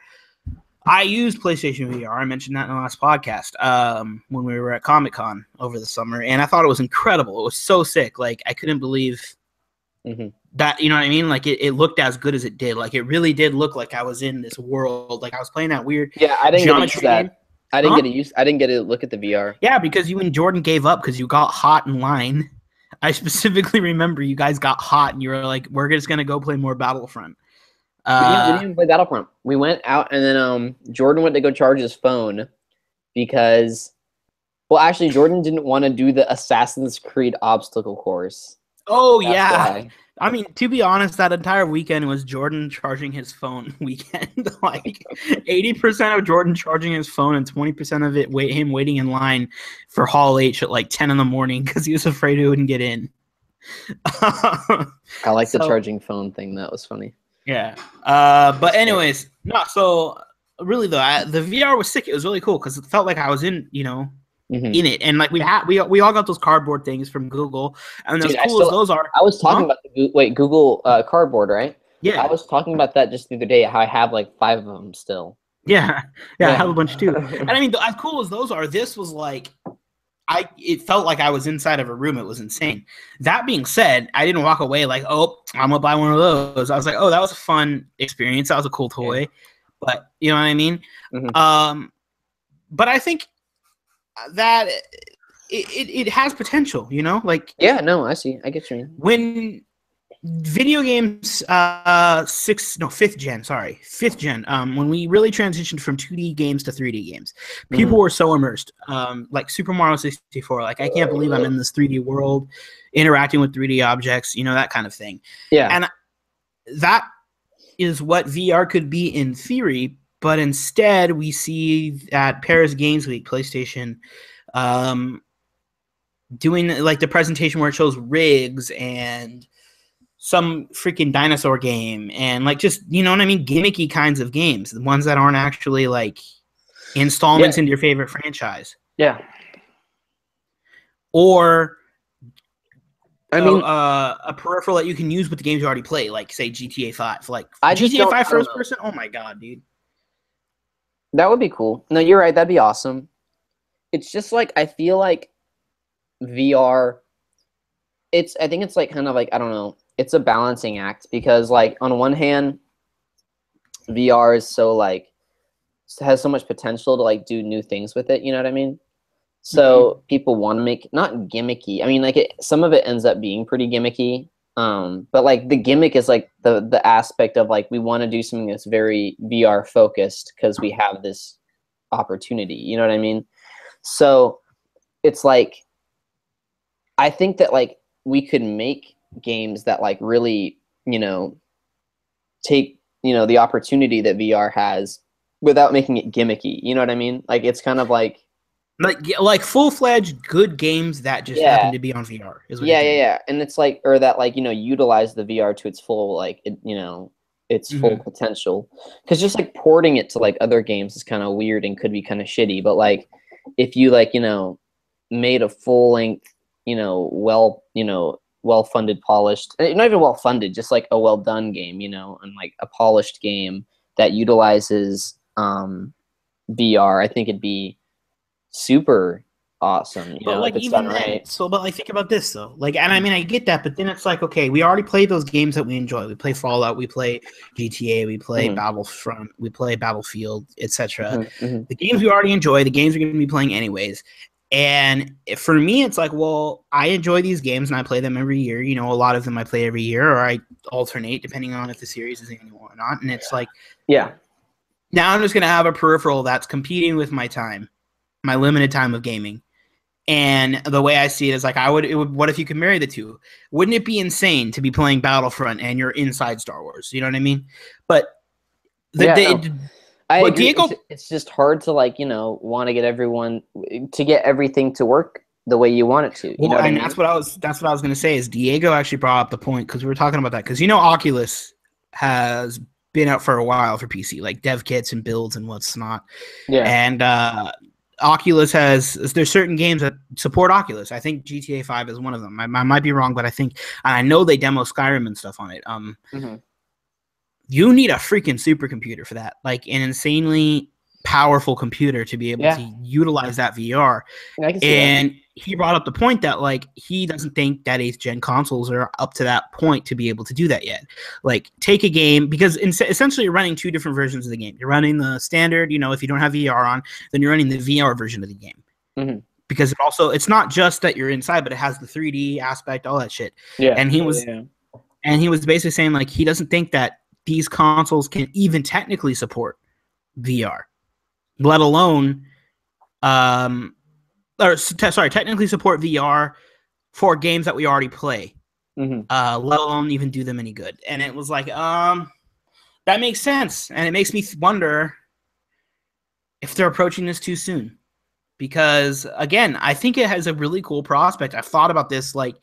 I used PlayStation VR. I mentioned that in the last podcast when we were at Comic-Con over the summer, and I thought it was incredible. It was so sick. Like, I couldn't believe that, you know what I mean? Like, it looked as good as it did. Like, it really did look like I was in this world. Like, I was playing that weird I didn't geometry get to use game. that. I didn't get to look at the VR. Yeah, because you and Jordan gave up because you got hot in line. I specifically remember you guys got hot, and you were like, we're just going to go play more Battlefront. We didn't even play Battlefront. We went out, and then Jordan went to go charge his phone because, well, actually, Jordan didn't want to do the Assassin's Creed obstacle course. Oh, that's why. I mean, to be honest, that entire weekend was Jordan charging his phone weekend. Like, 80% of Jordan charging his phone and 20% of it him waiting in line for Hall H at like 10 in the morning because he was afraid he wouldn't get in. I like the charging phone thing. That was funny. Yeah. But anyways, no, so really though, the VR was sick. It was really cool because it felt like I was in, you know, in it. And like we all got those cardboard things from Google. And as cool as those are. I was talking about Google Cardboard, right? Yeah. I was talking about that just the other day, how I have like 5 of them still. Yeah. I have a bunch too. And I mean, as cool as those are, this was like, it felt like I was inside of a room. It was insane. That being said, I didn't walk away like, oh, I'm gonna buy one of those. I was like, oh, that was a fun experience. That was a cool toy. Yeah. But you know what I mean? But I think that it has potential, you know? Like, yeah, no, I see. I get what you mean. When video games, 5th gen, when we really transitioned from 2D games to 3D games, people were so immersed. Like Super Mario 64, like, I can't believe I'm in this 3D world, interacting with 3D objects, you know, that kind of thing. Yeah. And that is what VR could be in theory, but instead we see at Paris Games Week, PlayStation, doing like the presentation where it shows rigs and some freaking dinosaur game and like, just, you know what I mean, gimmicky kinds of games, the ones that aren't actually like installments into your favorite franchise. Yeah. Or I mean, a peripheral that you can use with the games you already play, like say GTA 5. Like GTA GTA 5 first person. Oh my god, dude. That would be cool. No, you're right. That'd be awesome. It's just like, I feel like VR, I think it's like kind of like, I don't know, it's a balancing act because like on one hand, VR is so like, has so much potential to like do new things with it. You know what I mean? So people want to make, not gimmicky. I mean, like some of it ends up being pretty gimmicky. But like the gimmick is like the aspect of like, we want to do something that's very VR focused because we have this opportunity. You know what I mean? So it's like, I think that like we could make games that like really, you know, take you know, the opportunity that VR has without making it gimmicky. You know what I mean? Like it's kind of like full-fledged good games that just happen to be on VR is what yeah. And it's like, or that like, you know, utilize the VR to its full, like, you know, its full potential. Because just like porting it to like other games is kind of weird and could be kind of shitty. But like, if you like, you know, made a full length, you know, well funded, polished, not even well funded, just like a well done game, you know, and like a polished game that utilizes VR, I think it'd be super awesome, you know, like if it's even done then, right. so but like think about this though. Like, and I mean I get that, but then it's like, okay, we already played those games that we enjoy. We play Fallout, we play GTA, we play Battlefront, we play Battlefield, etc. The games we already enjoy, the games we're going to be playing anyways. And for me, it's like, well, I enjoy these games and I play them every year. You know, a lot of them I play every year, or I alternate depending on if the series is annual or not. And it's like, yeah, now I'm just going to have a peripheral that's competing with my time, my limited time of gaming. And the way I see it is like, what if you could marry the two? Wouldn't it be insane to be playing Battlefront and you're inside Star Wars? You know what I mean? But I agree. Diego, it's just hard to like, you know, want to get everyone to get everything to work the way you want it to. You know what I mean? that's what I was going to say is Diego actually brought up the point because we were talking about that because, you know, Oculus has been out for a while for PC, like dev kits and builds and what's not. Yeah. And Oculus there's certain games that support Oculus. I think GTA 5 is one of them. I might be wrong, but I know they demo Skyrim and stuff on it. You need a freaking supercomputer for that, like an insanely powerful computer to be able to utilize that VR. I can see and that. He brought up the point that like he doesn't think that 8th gen consoles are up to that point to be able to do that yet. Like take a game, because essentially you're running two different versions of the game. You're running the standard, you know, if you don't have VR on, then you're running the VR version of the game. Because it's not just that you're inside, but it has the 3D aspect, all that shit. Yeah. And he was basically saying like he doesn't think that these consoles can even technically support VR, let alone technically support VR for games that we already play, let alone even do them any good. And it was like, that makes sense. And it makes me wonder if they're approaching this too soon. Because, again, I think it has a really cool prospect. I've thought about this, like,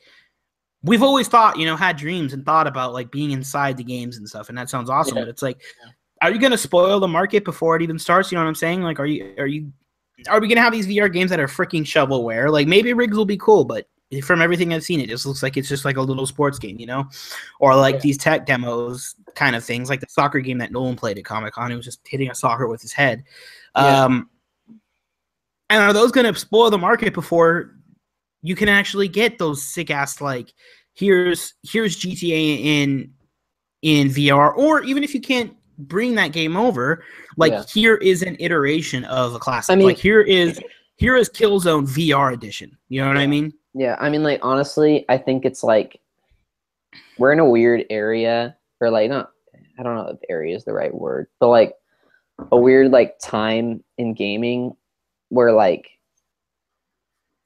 we've always thought, you know, had dreams and thought about, like, being inside the games and stuff, and that sounds awesome. But it's like, are you going to spoil the market before it even starts? You know what I'm saying? Like, are we going to have these VR games that are freaking shovelware? Like, maybe Rigs will be cool, but from everything I've seen, it just looks like it's just like a little sports game, you know? Or like these tech demos kind of things, like the soccer game that Nolan played at Comic-Con. He was just hitting a soccer with his head. And are those going to spoil the market before you can actually get those sick-ass, like, here's GTA in VR? Or even if you can't bring that game over, like, here is an iteration of a classic. I mean, like, here is Killzone VR edition. You know what I mean? Yeah, I mean, like, honestly, I think it's, like, we're in a weird area, or, like, I don't know if area is the right word, but, like, a weird, like, time in gaming where, like,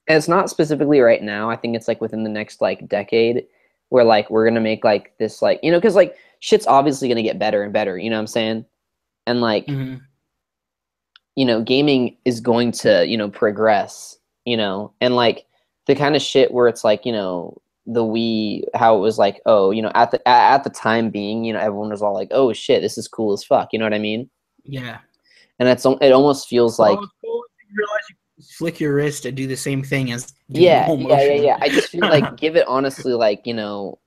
and it's not specifically right now, I think it's, like, within the next, like, decade, where, like, we're gonna make, like, this, like, you know, because, like, shit's obviously gonna get better and better, you know what I'm saying? And, like, you know, gaming is going to, you know, progress, you know, and, like, the kind of shit where it's, like, you know, the Wii, how it was, like, oh, you know, at the time being, you know, everyone was all like, oh, shit, this is cool as fuck, you know what I mean? Yeah. And it almost feels like... you realize you can flick your wrist and do the same thing as yeah. I just feel like give it honestly, like, you know,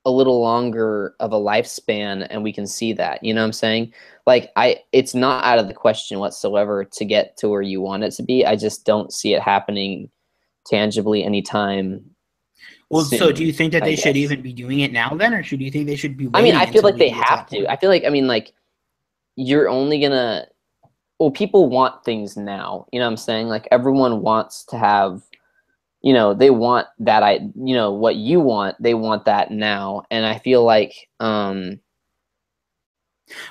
a little longer of a lifespan and we can see that, you know what I'm saying? Like, it's not out of the question whatsoever to get to where you want it to be. I just don't see it happening tangibly anytime. Well, soon, so do you think that they should even be doing it now then, or should you think they should be waiting? I mean, I feel like they have to. I feel like, I mean, like, you're only gonna... Well, people want things now. You know what I'm saying? Like, everyone wants to have, you know, they want that, you know, what you want, they want that now. And I feel like,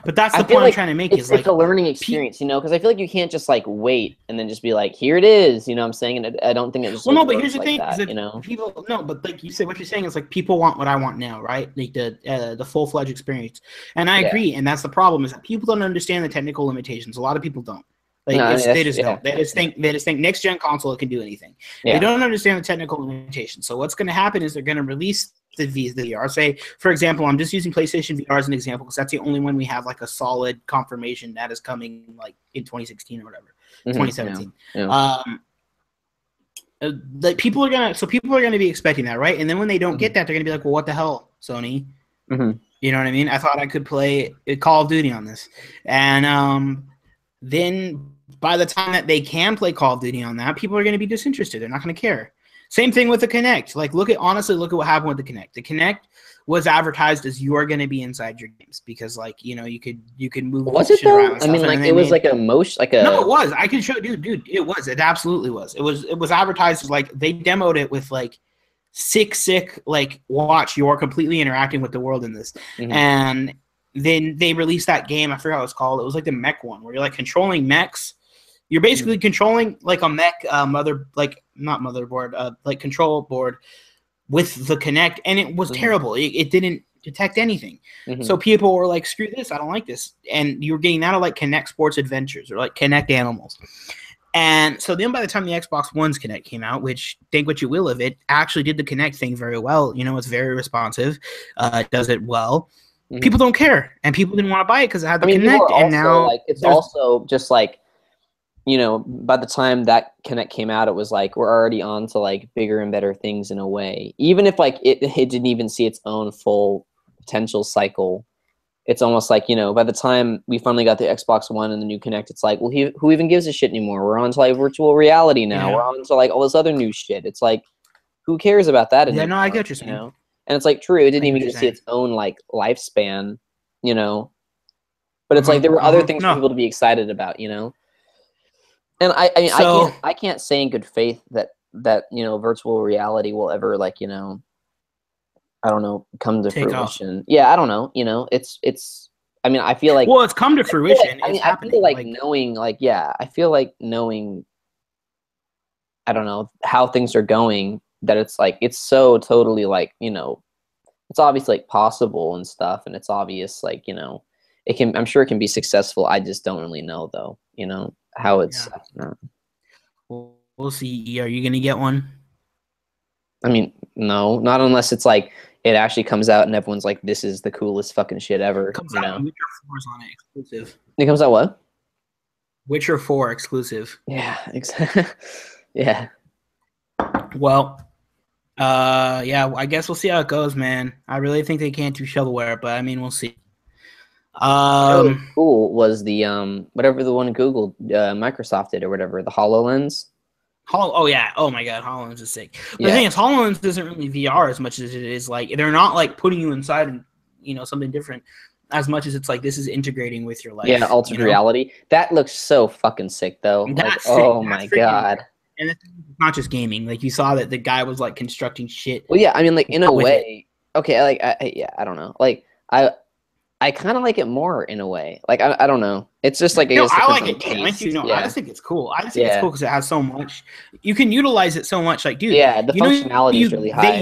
But that's I the feel point I'm like trying to make it's, is like it's a learning experience, you know, because I feel like you can't just like wait and then just be like, here it is, you know what I'm saying? And I don't think it just well, like, no, but works here's the like thing: is that, if you know? people no, but like you said, what you're saying is like people want what I want now, right? Like the full fledged experience, and I Yeah. agree. And that's the problem is that people don't understand the technical limitations. A lot of people don't. Like No, I mean, they that's- just yeah, don't. They just think next gen console can do anything. They Yeah. don't understand the technical limitations. So what's going to happen is they're going to release the VR. Say, for example, I'm just using PlayStation VR as an example because that's the only one we have like a solid confirmation that is coming like in 2016 or whatever, Mhm, 2017. yeah. Like people are gonna be expecting that, right? And then when they don't get that, they're gonna be like, well, what the hell, Sony? Mhm. You know what I mean? I thought I could play Call of Duty on this, and then by the time that they can play Call of Duty on that, people are gonna be disinterested. They're not gonna care. Same thing with the Kinect. Like, look at what happened with the Kinect. The Kinect was advertised as you are going to be inside your games because, like, you know, you could move. Was it shit around though? and I stuff, mean, and like then it they was made- like a motion, like a. No, it was. I can show, dude. It was. It absolutely was. It was advertised as like they demoed it with like sick like watch you're completely interacting with the world in this, Mhm. and then they released that game. I forgot what it was called. It was like the mech one where you're like controlling mechs. You're basically controlling like a mech not motherboard, like control board with the Kinect, and it was Mhm. terrible. It didn't detect anything. Mhm. So people were like, screw this, I don't like this. And you were getting that of like Kinect Sports Adventures or like Kinect Animals. And so then by the time the Xbox One's Kinect came out, which think what you will of it, actually did the Kinect thing very well. You know, it's very responsive, does it well. Mhm. People don't care, and people didn't want to buy it because it had the I mean, people Kinect, are and also now like it's there's- also just like, you know, by the time that Kinect came out, it was like we're already on to like bigger and better things in a way. Even if like it didn't even see its own full potential cycle, it's almost like, you know, by the time we finally got the Xbox One and the new Kinect, it's like, well, who even gives a shit anymore? We're on to like virtual reality now. Yeah. We're on to like all this other new shit. It's like, who cares about that anymore? Yeah, no, I get what you're saying. You know? And it's like true, it didn't I get even what get you're to see saying. its own like lifespan, you know. But it's like there were other things No. for people to be excited about, you know. And I mean, So- I can't say in good faith that you know virtual reality will ever like, you know, I don't know, come to Take off. fruition. Yeah, I don't know. You know, it's. I mean, I feel like. well, it's come to fruition. I mean, It's I happening. feel like knowing, like, yeah, I feel like knowing. I don't know how things are going. That it's like it's so totally like, you know, it's obviously like possible and stuff, and it's obvious like, you know, it can. I'm sure it can be successful. I just don't really know though. You know how it's. Yeah. We'll see. Are you gonna get one? I mean, no, not unless it's like it actually comes out and everyone's like, "This is the coolest fucking shit ever." Comes You out know, and Witcher 4 is on it exclusive. it comes out what? Witcher 4 exclusive. Yeah, exactly. Yeah. Well, yeah, I guess we'll see how it goes, man. I really think they can't do shovelware, but I mean, we'll see. You know what was cool was the whatever the one Google Microsoft did or whatever, the HoloLens. Oh yeah, oh my god, HoloLens is sick. The Yeah. thing is, HoloLens isn't really VR as much as it is like they're not like putting you inside and you know something different as much as it's like this is integrating with your life. Yeah, altered you know? reality. That looks so fucking sick though. Like, That's sick. oh That's my freaking- god. And it's not just gaming. Like you saw that the guy was like constructing shit. Well, yeah, I mean, like in a With way. Okay, like yeah, I don't know. Like I kind of like it more in a way. Like I don't know. It's just like No, guess I like different it. Yeah, I taste. do. No, I Yeah. just think it's cool. I just think it's Yeah. cool because it has so much. You can utilize it so much. Like, dude, Yeah, the you know, functionality is really high. They I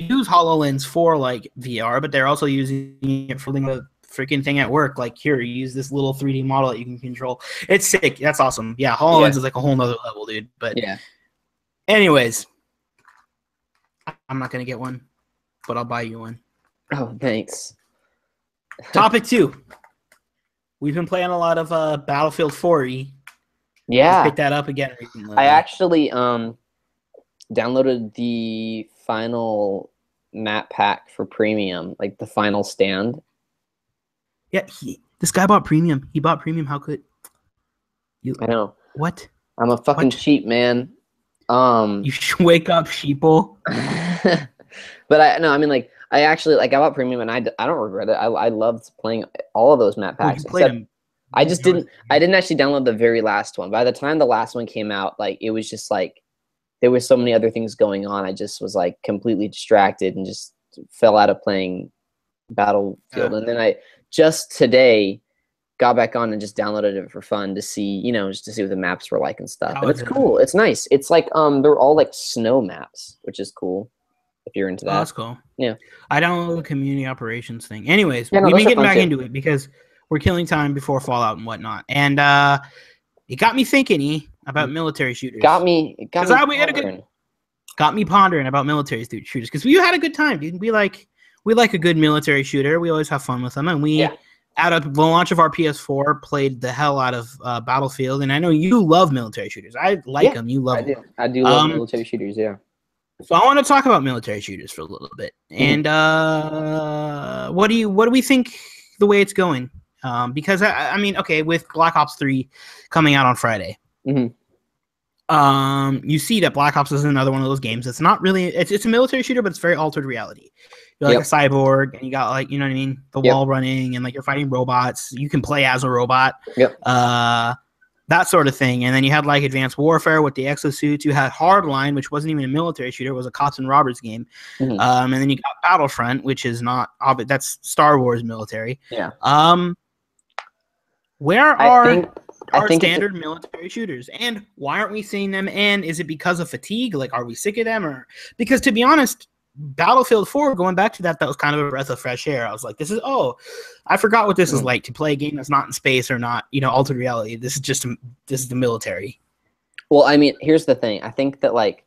use HoloLens for like VR, but they're also using it for the freaking thing at work. Like, here, you use this little 3D model that you can control. It's sick. That's awesome. Yeah, HoloLens Yeah. is like a whole nother level, dude. But Yeah. anyways, I'm not gonna get one, but I'll buy you one. Oh, thanks. Topic 2. We've been playing a lot of Battlefield 4E. Yeah. Picked that up again recently. I actually downloaded the final map pack for premium, like the final stand. Yeah, this guy bought premium. He bought premium. How could you? I know. What? I'm a fucking What? cheap man. You should wake up, sheeple. But I mean, like, I actually like I bought premium, and I don't regret it. I loved playing all of those map Oh, packs. you played Except him. I just didn't actually download the very last one. By the time the last one came out, like it was just like there was so many other things going on. I just was like completely distracted and just fell out of playing Battlefield. Yeah. And then I just today got back on and just downloaded it for fun to see, just to see what the maps were like and stuff. How And is it's it? cool. It's nice. It's like they're all like snow maps, which is cool if you're into Oh, that. that's cool. Yeah. I downloaded the community operations thing. Anyways, Yeah, no, we've those been are getting fun back too. into it because we're killing time before Fallout and whatnot. And it got me thinking about military shooters. Got me. We had a pondering. got me pondering about military shooters because we had a good time, dude. We like a good military shooter. We always have fun with them, and we Yeah. out of the launch of our PS4 played the hell out of Battlefield. And I know you love military shooters. I like Yeah, them. You love I them. do. I do love Um, military shooters. Yeah. So I want to talk about military shooters for a little bit. And what do we think the way it's going? Because I mean, okay, with Black Ops 3 coming out on Friday. Mhm. You see that Black Ops is another one of those games that's not really it's a military shooter, but it's very altered reality. You're like a cyborg, and you got like, you know what I mean, the wall running, and like you're fighting robots. You can play as a robot. That sort of thing. And then you had like Advanced Warfare with the exosuits. You had Hardline, which wasn't even a military shooter; it was a cops and robbers game. Mhm. And then you got Battlefront, which is not that's Star Wars military. Yeah. Where I are think it's standard military shooters, and why aren't we seeing them? And is it because of fatigue? Like, are we sick of them, or because, to be honest, Battlefield 4, going back to that was kind of a breath of fresh air. I was like, I forgot what this is like to play a game that's not in space or not, altered reality. This is the military. Well, I mean, here's the thing. I think that like,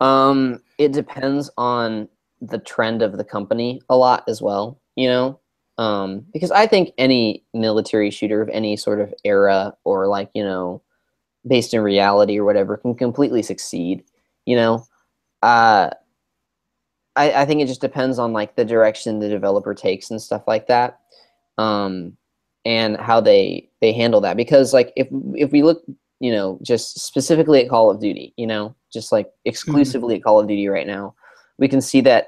it depends on the trend of the company a lot as well, because I think any military shooter of any sort of era or like, based in reality or whatever can completely succeed, I think it just depends on like the direction the developer takes and stuff like that, and how they handle that. Because like if we look, just specifically at Call of Duty, just like exclusively at Call of Duty right now, we can see that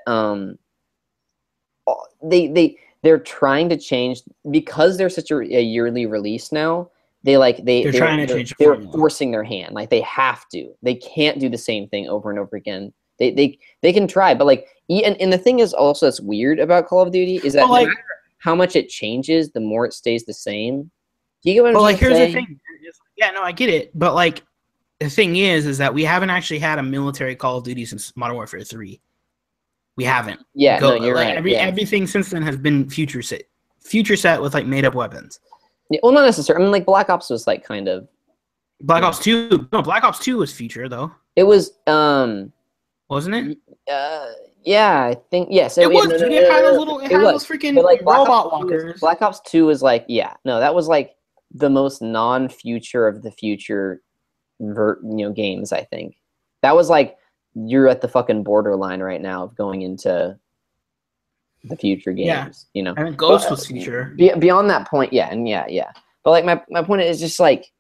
they're trying to change because they're such a yearly release now. They're trying to change. They're forcing their hand. Like they have to. They can't do the same thing over and over again. They can try, but like, and the thing is also that's weird about Call of Duty is that no matter how much it changes, the more it stays the same. Do you get what I'm saying? Here's the thing. Yeah, no, I get it, but like, the thing is that we haven't actually had a military Call of Duty since Modern Warfare 3. We haven't. Yeah, no, you're right. Everything since then has been future set with like made up weapons. Yeah, well, not necessarily. I mean, like Black Ops was like kind of. Black Ops 2. No, Black Ops 2 was future though. It was. Wasn't it? Yeah, I think yes. It was. It had those freaking like robot walkers. Black Ops 2 was like, that was like the most non-future of the future, games. I think that was like you're at the fucking borderline right now of going into the future games. I think Ghost was future. Beyond that point, But like my point is just like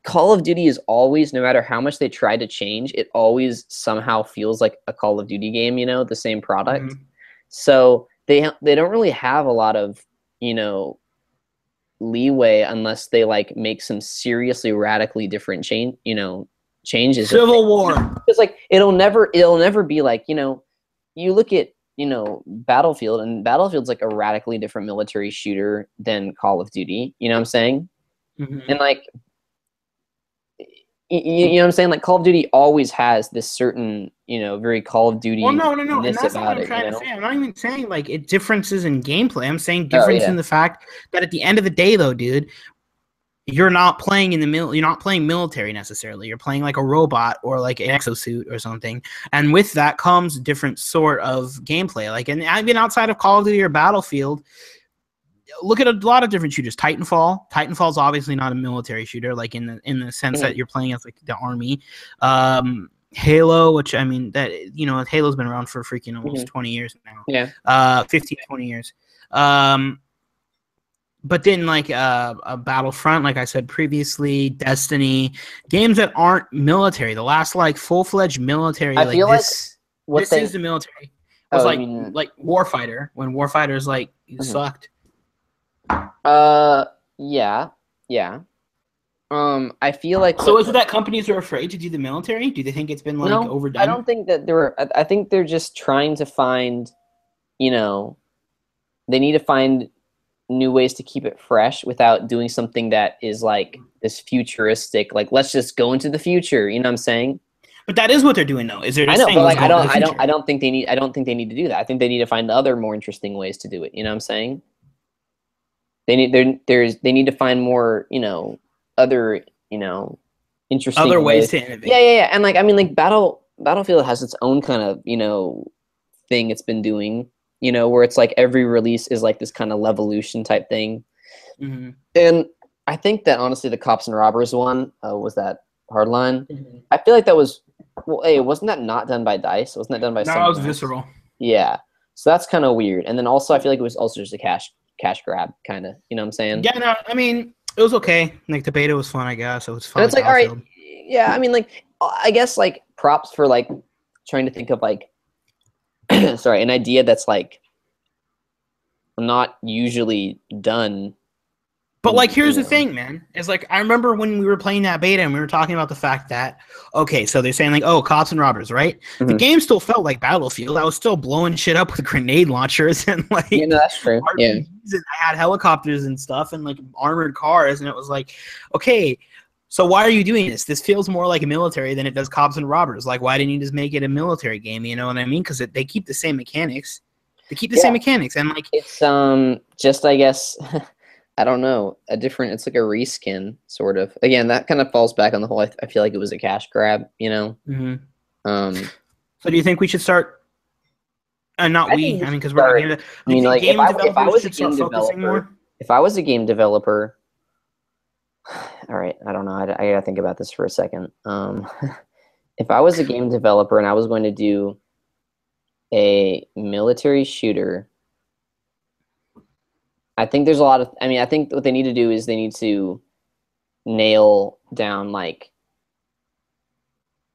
Call of Duty is always, no matter how much they try to change, it always somehow feels like a Call of Duty game, the same product. Mm-hmm. So they don't really have a lot of, leeway unless they like make some seriously radically different changes. Civil War. Because like it'll never be like, you look at, Battlefield, and Battlefield's like a radically different military shooter than Call of Duty, you know what I'm saying? Mm-hmm. And like you know what I'm saying? Like Call of Duty always has this certain, very Call of Duty. Well, no. And that's not what I'm trying to say. I'm not even saying like differences in gameplay. I'm saying difference in the fact that at the end of the day, though, dude, you're not playing you're not playing military necessarily. You're playing like a robot or like an exosuit or something. And with that comes different sort of gameplay. Like, and I've been outside of Call of Duty or Battlefield. Look at a lot of different shooters. Titanfall's obviously not a military shooter, like in the sense that you're playing as like the army. Halo, which I mean that Halo's been around for freaking almost 20 years now. Yeah. 15, 20 years. But then like a Battlefront, like I said previously, Destiny, games that aren't military. The last like full-fledged military. I feel this is the military. It was like Warfighter, when Warfighter's like sucked. Yeah. I feel like. So is it that companies are afraid to do the military? Do they think it's been overdone? I don't think that I think they're just trying to find, they need to find new ways to keep it fresh without doing something that is like this futuristic, like let's just go into the future. You know what I'm saying? But that is what they're doing, though. Is they're I just know, saying, but let's like go into the future. I don't think they need to do that. I think they need to find other more interesting ways to do it. You know what I'm saying? They need to find more, other, interesting Other ways to innovate. Yeah. And like I mean like Battlefield has its own kind of, thing it's been doing, where it's like every release is like this kind of levolution type thing. Mm-hmm. And I think that honestly the Cops and Robbers one was that Hardline. Mm-hmm. I feel like that was wasn't that not done by DICE? Wasn't that done by No, someone it was else? Visceral. Yeah. So that's kind of weird. And then also I feel like it was also just a cash grab kind of, you know what I'm saying? Yeah, no, I mean, it was okay. Like, the beta was fun, I guess. It was fun. And it's like, all right, yeah, I mean, like, I guess, like, props for, like, trying to think of, like, sorry, an idea that's, like, not usually done. But, like, here's the thing, man. It's like, I remember when we were playing that beta and we were talking about the fact that, okay, so they're saying, like, oh, Cops and Robbers, right? Mhm. The game still felt like Battlefield. I was still blowing shit up with grenade launchers and, like, Yeah, no, that's true. Yeah. RPGs, and I had helicopters and stuff and, like, armored cars, and it was like, okay, so why are you doing this? This feels more like a military than it does Cops and Robbers. Like, why didn't you just make it a military game? You know what I mean? Because they keep the same mechanics. They keep the same mechanics, and, like, it's just, I guess, I don't know, it's like a reskin, sort of. Again, that kind of falls back on the whole, I feel like it was a cash grab, Mm-hmm. So do you think we should start? Not we. I mean, because we're game. I mean, like, if I was a game focusing developer, more. if I was a game developer, all right, I don't know. I gotta think about this for a second. If I was a game developer and I was going to do a military shooter, I think there's a lot of. I mean, I think what they need to do is they need to nail down, like,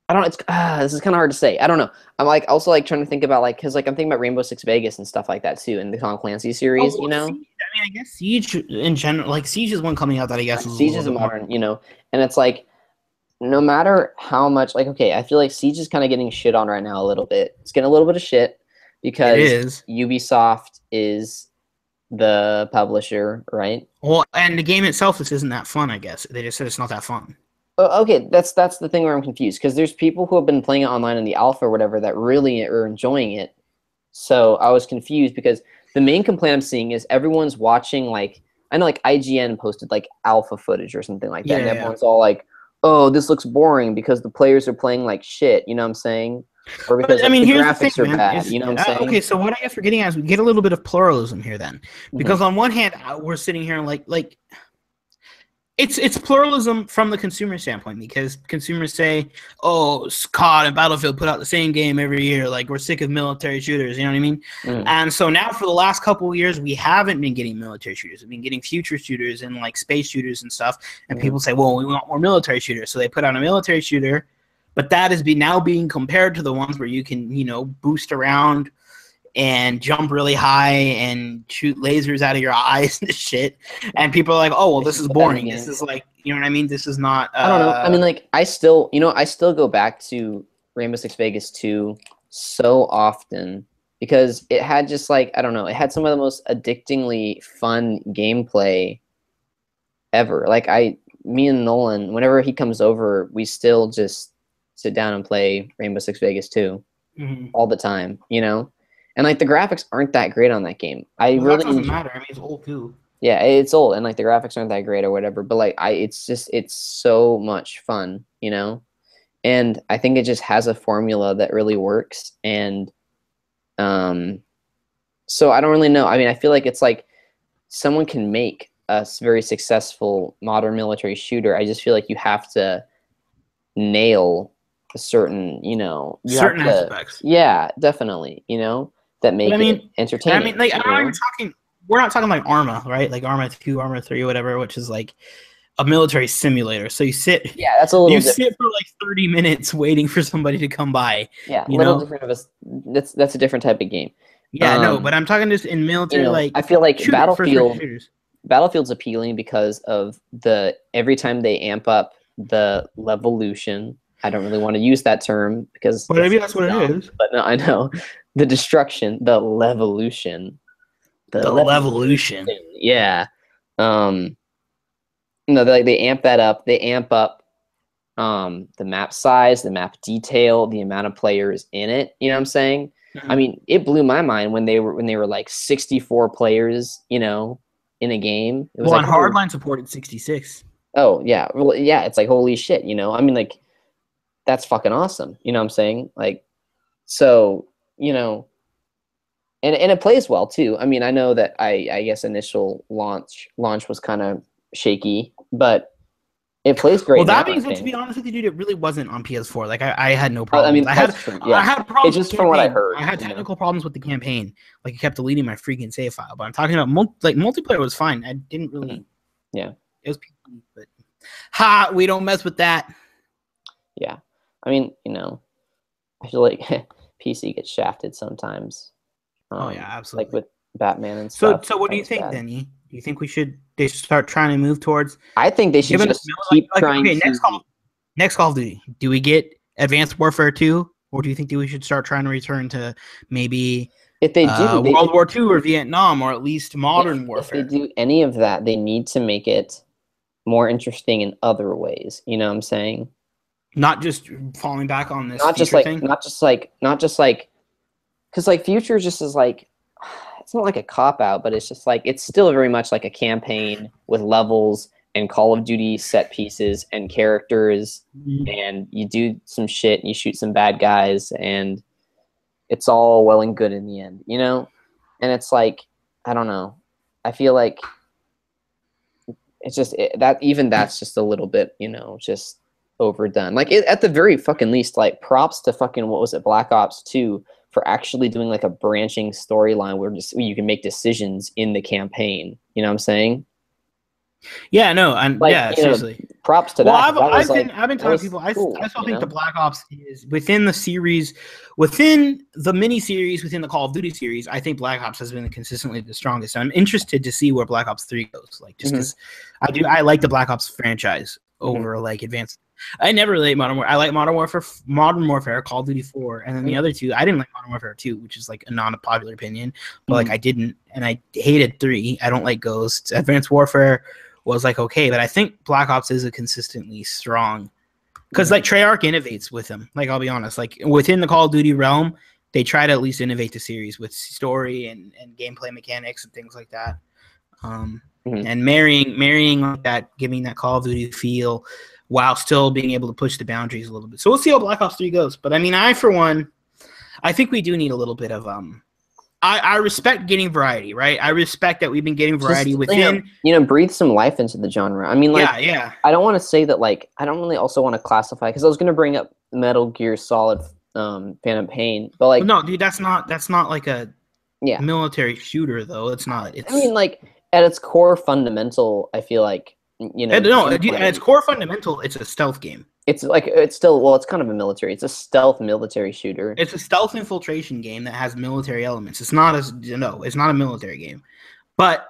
I don't know. It's this is kind of hard to say. I don't know. I'm like also like trying to think about, like, because like I'm thinking about Rainbow Six Vegas and stuff like that too, and the Tom Clancy series. Siege, I mean, I guess Siege in general, like Siege is one coming out that I guess is Siege is a modern, and it's like no matter how much, like, okay, I feel like Siege is kind of getting shit on right now a little bit. It's getting a little bit of shit because Ubisoft is the publisher, right? Well, and the game itself just isn't that fun, I guess. They just said it's not that fun. Okay, that's the thing where I'm confused, because there's people who have been playing it online in the alpha or whatever that really are enjoying it. So I was confused because the main complaint I'm seeing is everyone's watching, like, I know like IGN posted like alpha footage or something like that, and everyone's all like, oh, this looks boring because the players are playing like shit, you know what I'm saying? Or because I mean, the here's graphics the thing, are man, bad, you know what I'm saying? Okay, so what I guess we're getting at is we get a little bit of pluralism here then. Because on one hand, we're sitting here like it's pluralism from the consumer standpoint, because consumers say, oh, COD and Battlefield put out the same game every year, like we're sick of military shooters, you know what I mean? And so now for the last couple of years, we haven't been getting military shooters. We've been getting future shooters and like space shooters and stuff, and people say, well, we want more military shooters. So they put out a military shooter, but that is now being compared to the ones where you can, boost around and jump really high and shoot lasers out of your eyes and shit. And people are like, oh, well, this is boring. This is like, you know what I mean? This is not... I don't know. I mean, like, I still go back to Rainbow Six Vegas 2 so often because it had just, like, I don't know, it had some of the most addictingly fun gameplay ever. Like, me and Nolan, whenever he comes over, we still just sit down and play Rainbow Six Vegas 2 all the time, And like the graphics aren't that great on that game. That doesn't matter. I mean, it's old too. Yeah, it's old, and like the graphics aren't that great or whatever. But like, it's so much fun, And I think it just has a formula that really works. And so I don't really know. I mean, I feel like it's like someone can make a very successful modern military shooter. I just feel like you have to nail a certain, certain aspects. Yeah, definitely. That make it entertaining. I mean, like, we're not talking like Arma, right? Like Arma 2, Arma 3, whatever, which is like a military simulator. So you sit. Yeah, that's a little. Sit for like 30 minutes waiting for somebody to come by. Yeah, a little different of a. That's a different type of game. Yeah, no, but I'm talking just in military. Like, I feel like Battlefield's appealing because of every time they amp up the levolution. I don't really want to use that term because. But maybe that's what it is. But no, I know. The destruction, the levolution. The Levolution. Yeah. No, they amp that up. They amp up the map size, the map detail, the amount of players in it. You know what I'm saying? I mean, it blew my mind when they were like 64 players, you know, in a game. It was Well, like, and Hardline supported 66. oh yeah, well, yeah. It's like holy shit, you know. I mean, like that's fucking awesome. You know what I'm saying? Like, so you know, and it plays well too. I mean, I know that I guess initial launch was kind of shaky, but it plays great. Well, that now, being said, to be honest with you, dude, it really wasn't on PS4. Like, I had no problems. I mean, I had that's true. Yeah. I had problems. It's just with from what I campaign. heard, I had you know. technical problems with the campaign. Like, it kept deleting my freaking save file. But I'm talking about multiplayer was fine. I didn't really. Yeah. It was PC, but we don't mess with that. Yeah. I mean, you know, I feel like PC gets shafted sometimes. Oh yeah, absolutely. Like with Batman and stuff. So what do you think, Denny? Do you think they should start trying to move towards? I think they should just keep trying. Okay, next Call of Duty. Do we get Advanced Warfare 2, or do you think that we should start trying to return to maybe if they do World War II or Vietnam, or at least modern warfare? If they do any of that, they need to make it more interesting in other ways. You know what I'm saying? Not just falling back on this. Not just like, because like Future just is like, it's not like a cop out, but it's just like it's still very much like a campaign with levels and Call of Duty set pieces and characters, and you do some shit and you shoot some bad guys, and it's all well and good in the end, you know? And it's like, I don't know. I feel like it's just that's just a little bit, you know, just overdone. Like at the very fucking least, like props to fucking, what was it, Black Ops 2 for actually doing like a branching storyline where you can make decisions in the campaign. You know what I'm saying? Yeah, no, and like, yeah, seriously. Know, props to that. I've been telling people, cool, I still think the Black Ops is within the series, within the mini series, within the Call of Duty series. I think Black Ops has been consistently the strongest. I'm interested to see where Black Ops 3 goes. Like, just because I like the Black Ops franchise over like Advanced. I never really like Modern Warfare. I like Modern Warfare, Call of Duty 4, and then the other two. I didn't like Modern Warfare 2, which is like a non-popular opinion, but like I didn't, and I hated 3. I don't like Ghosts. Advanced Warfare was like okay, but I think Black Ops is a consistently strong, because like Treyarch innovates with them. Like, I'll be honest, like within the Call of Duty realm, they try to at least innovate the series with story and gameplay mechanics and things like that. And marrying like that, giving that Call of Duty feel while still being able to push the boundaries a little bit. So we'll see how Black Ops 3 goes. But I mean, for one, I think we do need a little bit of I respect getting variety, right? I respect that we've been getting variety within. You know, breathe some life into the genre. I mean, like, yeah. I don't want to say that, like, I don't really also want to classify, because I was going to bring up Metal Gear Solid Phantom Pain, but like, no, dude, that's not like a military shooter though. It's not. I mean, like at its core fundamental, I feel like, you know, at its core fundamental, it's a stealth game. It's like it's kind of a military. It's a stealth military shooter. It's a stealth infiltration game that has military elements. It's not a military game, but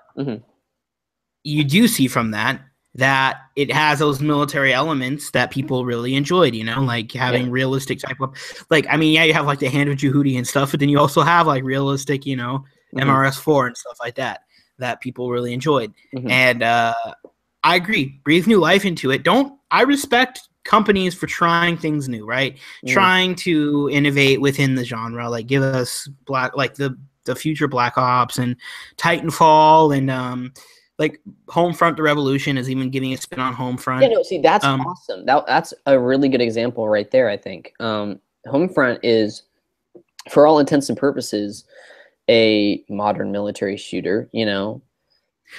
you do see from that it has those military elements that people really enjoyed. You know, like having realistic type of, like, I mean, you have like the Hand of Jehudi and stuff, but then you also have like realistic, you know, MRS4 and stuff like that people really enjoyed. And I agree, breathe new life into it. I respect companies for trying things new, right? Trying to innovate within the genre, like give us the future Black Ops and Titanfall, and like Homefront: The Revolution is even giving a spin on Homefront. Yeah, no, see, that's awesome. That's a really good example right there, I think. Homefront is, for all intents and purposes, a modern military shooter, you know.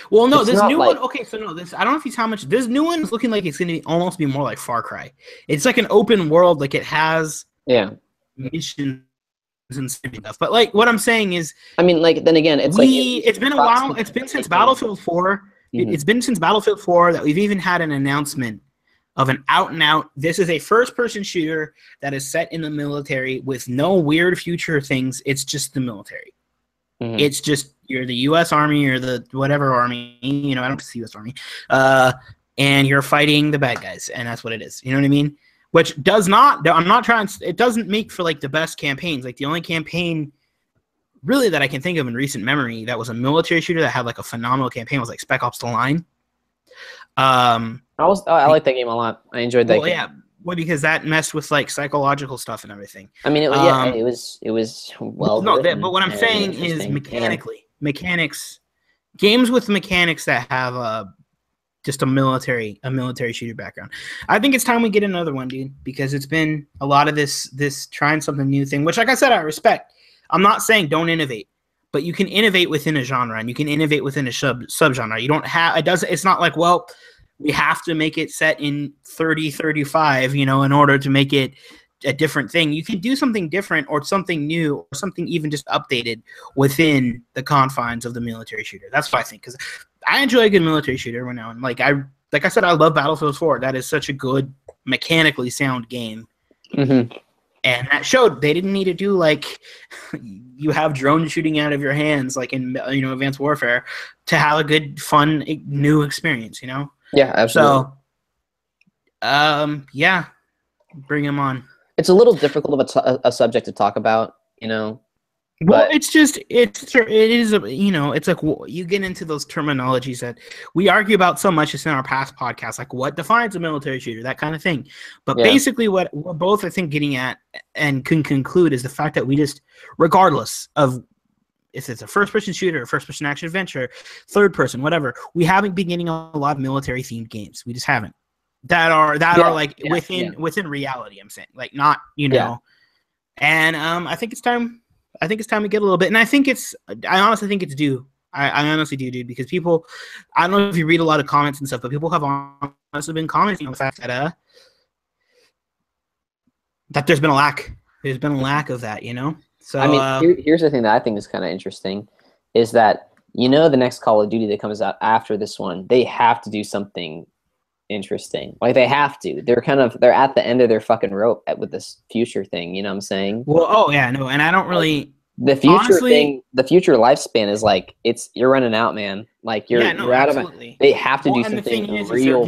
Well, no, this new one. Okay, so no, I don't know if you see how much this new one is looking like. It's going to almost be more like Far Cry. It's like an open world, like it has missions and stuff. But like what I'm saying is, I mean, like then again, it's been a while. It's been since Battlefield 4. It's been since Battlefield 4 that we've even had an announcement of an out-and-out. This is a first-person shooter that is set in the military with no weird future things. It's just the military. It's just you're the U.S. Army or the whatever army, you know. I don't see U.S. Army, and you're fighting the bad guys, and that's what it is. You know what I mean? Which does not. I'm not trying. It doesn't make for like the best campaigns. Like the only campaign really that I can think of in recent memory that was a military shooter that had like a phenomenal campaign was like Spec Ops: The Line. I like that game a lot. I enjoyed that game. Yeah, well, because that messed with like psychological stuff and everything. I mean, it was well. But what I'm saying is mechanics, games with mechanics that have just a military shooter background. I think it's time we get another one, dude, because it's been a lot of this trying something new thing, which, like I said, I respect. I'm not saying don't innovate, but you can innovate within a genre and you can innovate within a subgenre. You don't have it's not like, well, we have to make it set in 3035, in order to make it a different thing. You can do something different or something new or something even just updated within the confines of the military shooter. That's what I think, because I enjoy a good military shooter every now and like I said, I love Battlefield 4. That is such a good, mechanically sound game. Mm-hmm. And that showed they didn't need to do like you have drones shooting out of your hands like in Advanced Warfare to have a good, fun, new experience. Yeah, absolutely. So, yeah, bring him on. It's a little difficult of a subject to talk about, Well, it's like you get into those terminologies that we argue about so much just in our past podcasts, like what defines a military shooter, that kind of thing. But basically what we're both, I think, getting at and can conclude is the fact that we just, regardless of if it's a first-person shooter, a first-person action adventure, third-person, whatever, we haven't been getting a lot of military-themed games. We just haven't. That are within reality, I'm saying. Like, not, Yeah. And I think it's time we get a little bit. And I honestly think it's due. I honestly do, dude, because people, I don't know if you read a lot of comments and stuff, but people have honestly been commenting on the fact that there's been a lack. There's been a lack of that, So I mean, here's the thing that I think is kind of interesting, is that the next Call of Duty that comes out after this one, they have to do something interesting. Like they have to. They're at the end of their fucking rope with this future thing. You know what I'm saying? Well, and I don't really. The future thing, the future lifespan is like you're running out, man. Like you're out of it. They have to do something real.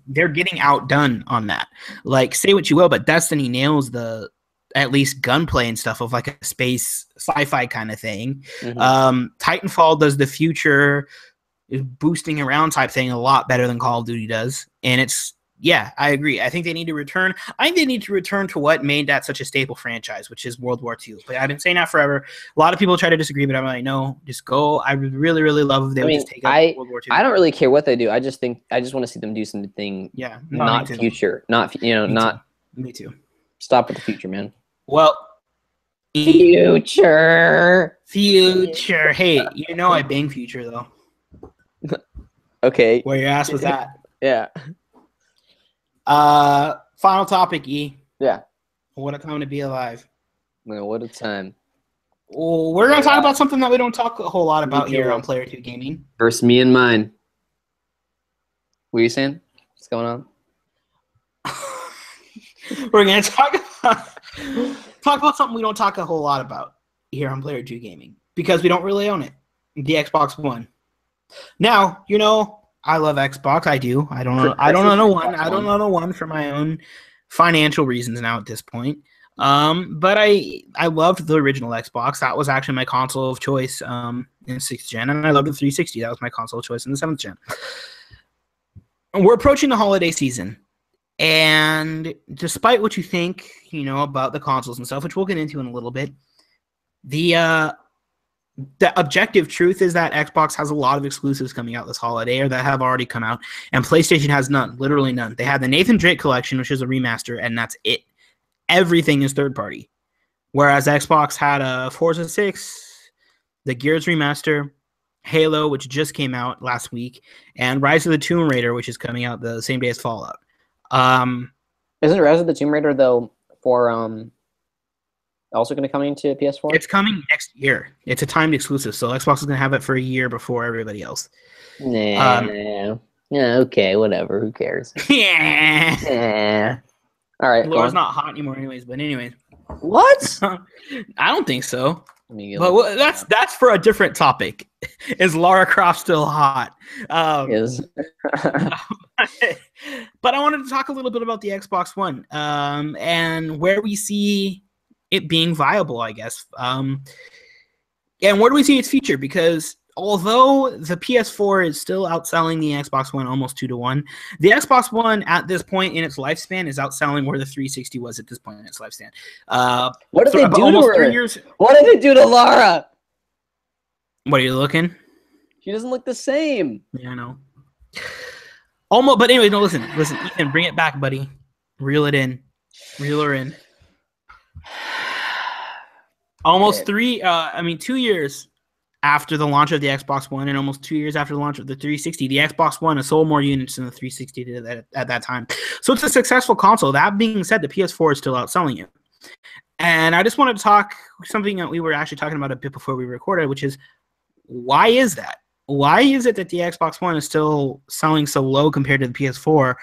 They're getting outdone on that. Like, say what you will, but Destiny nails the at least gunplay and stuff of like a space sci-fi kind of thing. Mm-hmm. Titanfall does the future boosting around type thing a lot better than Call of Duty does, and I agree. I think they need to return. I think they need to return to what made that such a staple franchise, which is World War II. But I've been saying that forever. A lot of people try to disagree, but I'm like, no, just go. I would really, really love if they would just take up World War II. I don't really care what they do. I just want to see them do something. Yeah, not future. Not Me too. Stop with the future, man. Well, future. Hey, I bang future though. Okay. Where your ass was at. Yeah. Final topic, E. Yeah. What a time to be alive. Man, what a time. Well, we're going to talk about something that we don't talk a whole lot about here on Player 2 Gaming. Versus me and mine. What are you saying? What's going on? We're going to talk about something we don't talk a whole lot about here on Player 2 Gaming because we don't really own it. The Xbox One. Now, I love Xbox. I do. I don't own one for my own financial reasons now at this point. But I loved the original Xbox. That was actually my console of choice in 6th gen, and I loved the 360. That was my console of choice in the 7th gen. We're approaching the holiday season, and despite what you think, about the consoles and stuff, which we'll get into in a little bit, the objective truth is that Xbox has a lot of exclusives coming out this holiday or that have already come out, and PlayStation has none, literally none. They had the Nathan Drake collection, which is a remaster, and that's it. Everything is third party. Whereas Xbox had a Forza 6, the Gears remaster, Halo, which just came out last week, and Rise of the Tomb Raider, which is coming out the same day as Fallout. Isn't Rise of the Tomb Raider, though, for also going to come into PS4? It's coming next year. It's a timed exclusive, so Xbox is going to have it for a year before everybody else. Yeah, okay, whatever. Who cares? Yeah. All right. Laura's not hot anymore anyways, but anyways. What? I don't think so. But that's for a different topic. Is Lara Croft still hot? Is. But I wanted to talk a little bit about the Xbox One and where we see it being viable, I guess. And where do we see its future? Because although the PS4 is still outselling the Xbox One almost 2-1, the Xbox One at this point in its lifespan is outselling where the 360 was at this point in its lifespan. What did so they about do almost to 3 her? years. What did they do to Lara? What are you looking? She doesn't look the same. Yeah, I know. Almost, but anyway, no. Listen, Ethan, bring it back, buddy. Reel it in, reel her in. Almost 2 years after the launch of the Xbox One, and almost 2 years after the launch of the 360, the Xbox One has sold more units than the 360 did at that time. So it's a successful console. That being said, the PS4 is still outselling it. And I just wanted to talk something that we were actually talking about a bit before we recorded, which is, why is that? Why is it that the Xbox One is still selling so low compared to the PS4?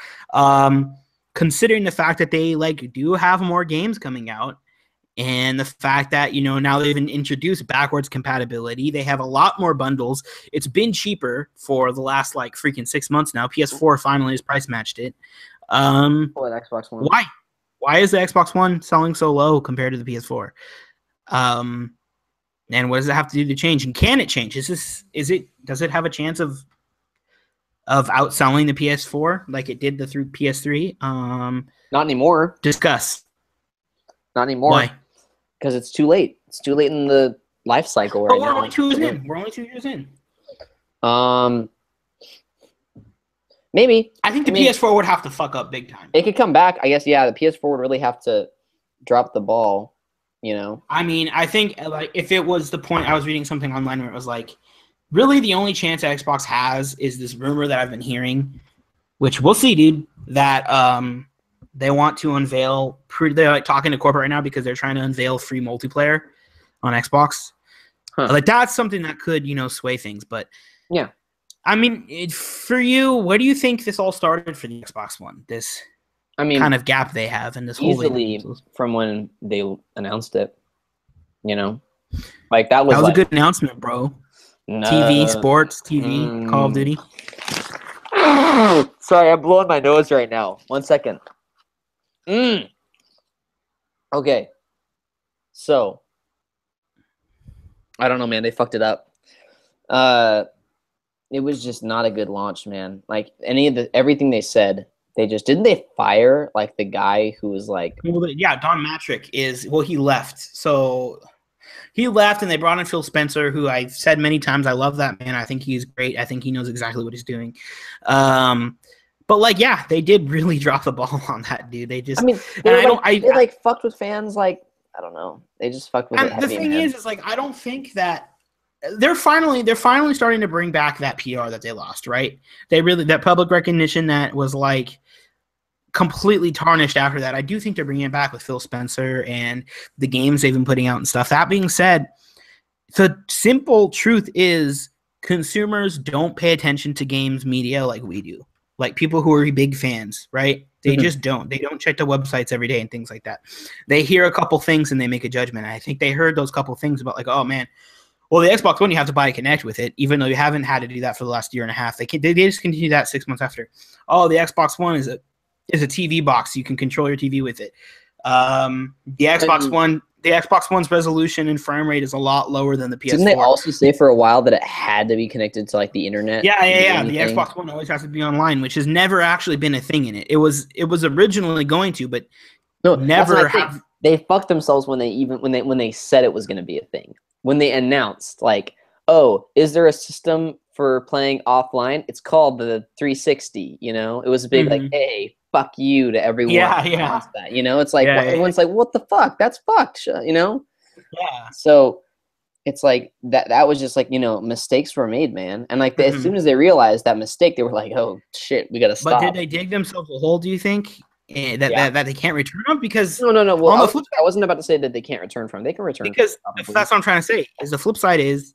Considering the fact that they do have more games coming out, and the fact that now they've introduced backwards compatibility, they have a lot more bundles. It's been cheaper for the last freaking 6 months now. PS4 finally has price matched it. Xbox One. Why? Why is the Xbox One selling so low compared to the PS4? And what does it have to do to change? And can it change? Does it have a chance of outselling the PS4 like it did the through PS3? Not anymore. Discuss. Not anymore. Why? Because it's too late. It's too late in the life cycle right But now. we're only 2 years in. We're only 2 years in. Maybe. I think the PS4 would have to fuck up big time. It could come back. I guess, yeah, the PS4 would really have to drop the ball, I mean, I think if it was the point, I was reading something online where it was really the only chance Xbox has is this rumor that I've been hearing, which we'll see, dude, that they want to unveil, they're talking to corporate right now because they're trying to unveil free multiplayer on Xbox. Huh. That's something that could, sway things. But yeah. I mean, for you, where do you think this all started for the Xbox One? This kind of gap they have in this whole easily from when they announced it. That was was a good announcement, bro. TV, sports, TV, Call of Duty. Sorry, I'm blowing my nose right now. 1 second. Okay. So, I don't know, man. They fucked it up. It was just not a good launch, man. Everything they said, didn't they fire the guy who was yeah, Don Matrick he left. So he left and they brought in Phil Spencer, who I've said many times, I love that man. I think he's great. I think he knows exactly what he's doing. But yeah, they did really drop the ball on that, dude. They just, they fucked with fans. I don't know. They just fucked with it. The thing is I don't think that they're finally starting to bring back that PR that they lost, right? That public recognition that was completely tarnished after that. I do think they're bringing it back with Phil Spencer and the games they've been putting out and stuff. That being said, the simple truth is consumers don't pay attention to games media like we do. People who are big fans, right? They just don't. They don't check the websites every day and things like that. They hear a couple things and they make a judgment. I think they heard those couple things about oh man, well, the Xbox One, you have to buy a Kinect with it, even though you haven't had to do that for the last year and a half. They just continue that 6 months after. Oh, the Xbox One is a TV box. You can control your TV with it. The Xbox One's resolution and frame rate is a lot lower than the PS4. Didn't they also say for a while that it had to be connected to the internet? Yeah. The Xbox One always has to be online, which has never actually been a thing in it. It was originally going to, but never have. They fucked themselves when they said it was going to be a thing. When they announced oh, is there a system for playing offline? It's called the 360. It was a big hey, fuck you to everyone. Yeah. That, it's everyone's what the fuck? That's fucked. Yeah. So it's that was just mistakes were made, man. And as soon as they realized that mistake, they were oh shit, we gotta stop. But did they dig themselves a hole? Do you think that they can't return them? Because no. Well, I wasn't about to say that they can't return from. They can return because that's what I'm trying to say. Is the flip side is,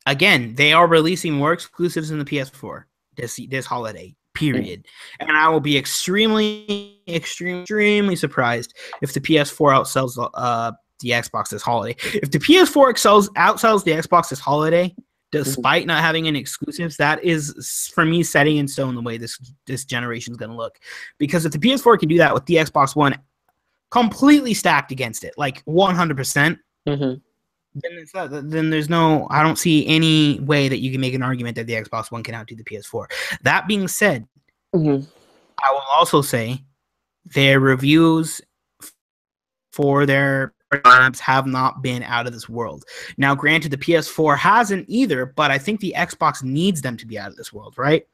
again, they are releasing more exclusives in the PS4 this holiday. Period. And I will be extremely surprised if the PS4 outsells the Xbox this holiday. If the PS4 outsells the Xbox this holiday, despite not having any exclusives, that is, for me, setting in stone the way this generation is going to look. Because if the PS4 can do that with the Xbox One completely stacked against it, like 100%. Mm-hmm. Then there's no, I don't see any way that you can make an argument that the Xbox One can outdo the PS4. That being said, Mm-hmm. I will also say their reviews for their lineups have not been out of this world. Now, granted, the PS4 hasn't either, but I think the Xbox needs them to be out of this world, right?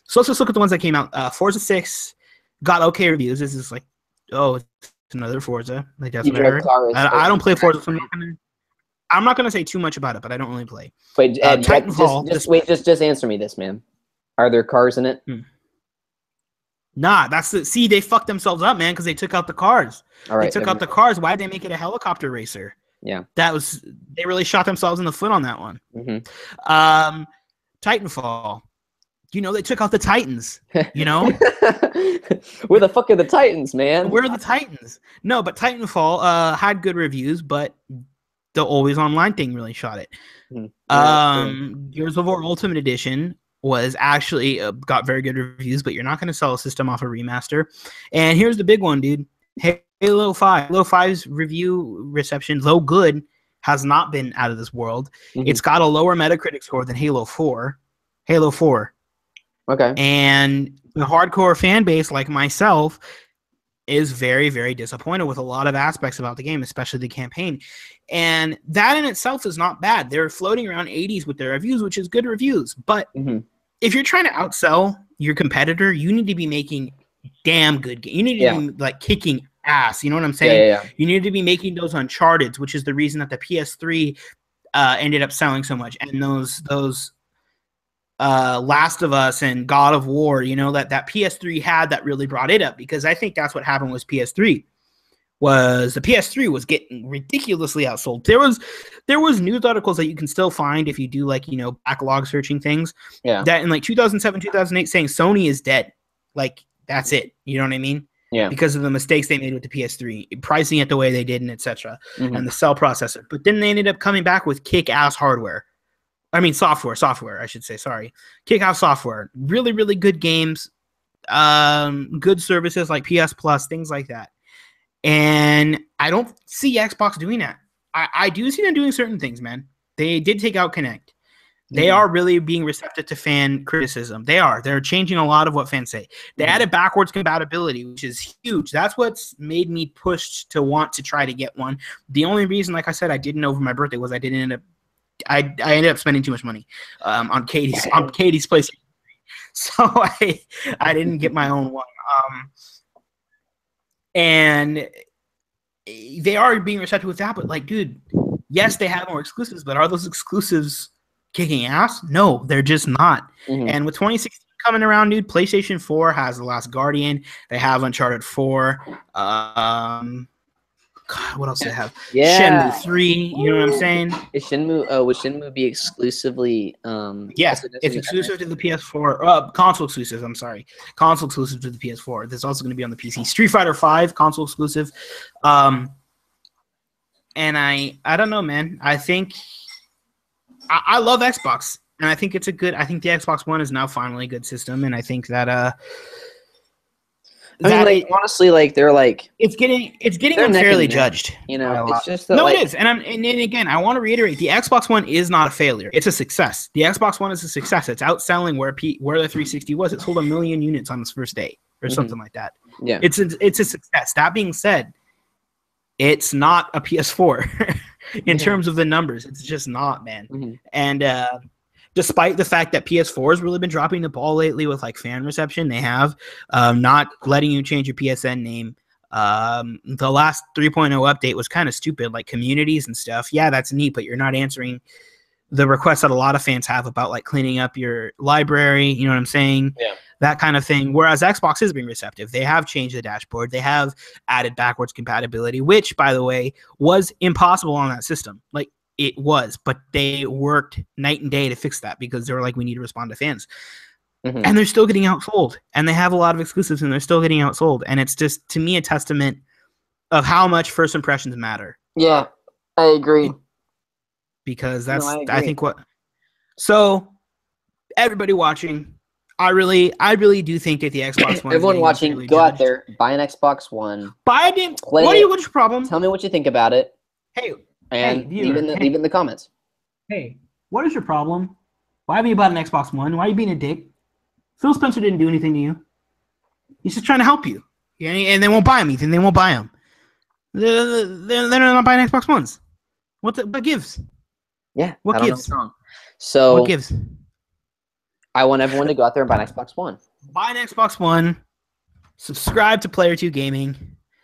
So let's just look at the ones that came out. Forza 6 got okay reviews. This is like, oh, it's another Forza. Like that's what I heard. I don't play Forza, so I'm not gonna say too much about it, but I don't really play. Wait, Ed, Titanfall. just answer me this, man. Are there cars in it? Nah, they fucked themselves up, man, because they took out the cars. All right, they took out the cars. Why did they make it a helicopter racer? Yeah, they really shot themselves in the foot on that one. Mm-hmm. Titanfall. They took out the Titans. Where the fuck are the Titans, man? Where are the Titans? No, but Titanfall had good reviews, but the always online thing really shot it. Gears of War Ultimate Edition was actually got very good reviews, but you're not going to sell a system off a remaster. And here's the big one, dude. Halo 5. Halo 5's review reception, though good, has not been out of this world. Mm-hmm. It's got a lower Metacritic score than Halo 4. Halo 4. Okay. And the hardcore fan base, like myself, is very, very disappointed with a lot of aspects about the game, especially the campaign. And that in itself is not bad. They're floating around 80s with their reviews, which is good reviews. But if you're trying to outsell your competitor, you need to be making damn good games. You need to be like kicking ass. You know what I'm saying? Yeah. You need to be making those Uncharteds, which is the reason that the PS3 ended up selling so much. And those Last of Us and God of War, that PS3 had that really brought it up, because I think that's what happened with PS3. Was the PS3 was getting ridiculously outsold. There was news articles that you can still find if you do backlog searching things. Yeah. That in 2007, 2008 saying Sony is dead. Like that's it. You know what I mean? Yeah. Because of the mistakes they made with the PS3, pricing it the way they did, and etc. And the cell processor. But then they ended up coming back with kick-ass hardware. I mean software, I should say. Sorry. Kick-ass software. Really, really good games. Good services like PS Plus, things like that. And I don't see Xbox doing that. I do see them doing certain things, man. They did take out Kinect. They are really being receptive to fan criticism. They're changing a lot of what fans say. They added backwards compatibility, which is huge. That's what's made me pushed to want to try to get one. The only reason, like I said, I didn't over my birthday was I ended up spending too much money on Katie's PlayStation. So I didn't get my own one. And they are being receptive with that, but dude, yes, they have more exclusives, but are those exclusives kicking ass? No, they're just not. And with 2016 coming around, dude, PlayStation 4 has The Last Guardian. They have Uncharted 4. God, what else do they have? Yeah. Shenmue 3. You know what I'm saying? Would Shenmue be exclusively? Yes, it's exclusive to the PS4. Console exclusive. I'm sorry, console exclusive to the PS4. There's also going to be on the PC. Street Fighter 5 console exclusive. And I don't know, man. I think I love Xbox, and I think it's I think the Xbox One is now finally a good system, and I think that honestly, they're it's getting unfairly judged. It's just that, it is. And again, I want to reiterate: the Xbox One is not a failure; it's a success. The Xbox One is a success. It's outselling where the 360 was. It sold 1 million units on its first day, or something like that. Yeah, it's a success. That being said, it's not a PS4 in terms of the numbers. It's just not, man. And despite the fact that PS4 has really been dropping the ball lately with fan reception, they have not letting you change your PSN name. The last 3.0 update was kind of stupid, like communities and stuff. Yeah, that's neat, but you're not answering the requests that a lot of fans have about cleaning up your library. You know what I'm saying? Yeah. That kind of thing. Whereas Xbox is being receptive. They have changed the dashboard. They have added backwards compatibility, which, by the way, was impossible on that system. It was, but they worked night and day to fix that because they were we need to respond to fans. And they're still getting outsold. And they have a lot of exclusives, and they're still getting outsold. And it's just, to me, a testament of how much first impressions matter. Yeah, I agree. Because that's, I think, what... So, everybody watching, I really do think that the Xbox One. Everyone watching, go out there, buy an Xbox One. Buy it. Play it. What's your problem? Tell me what you think about it, Hey, and viewer, leave it in the comments. Hey, what is your problem? Why have you bought an Xbox One? Why are you being a dick? Phil Spencer didn't do anything to you. He's just trying to help you. Yeah, and they won't buy them, Ethan. They won't buy them. They're not buying Xbox Ones. What gives? Yeah, What I don't know gives? what's wrong. So What gives? I want everyone to go out there and buy an Xbox One. Buy an Xbox One. Subscribe to Player 2 Gaming.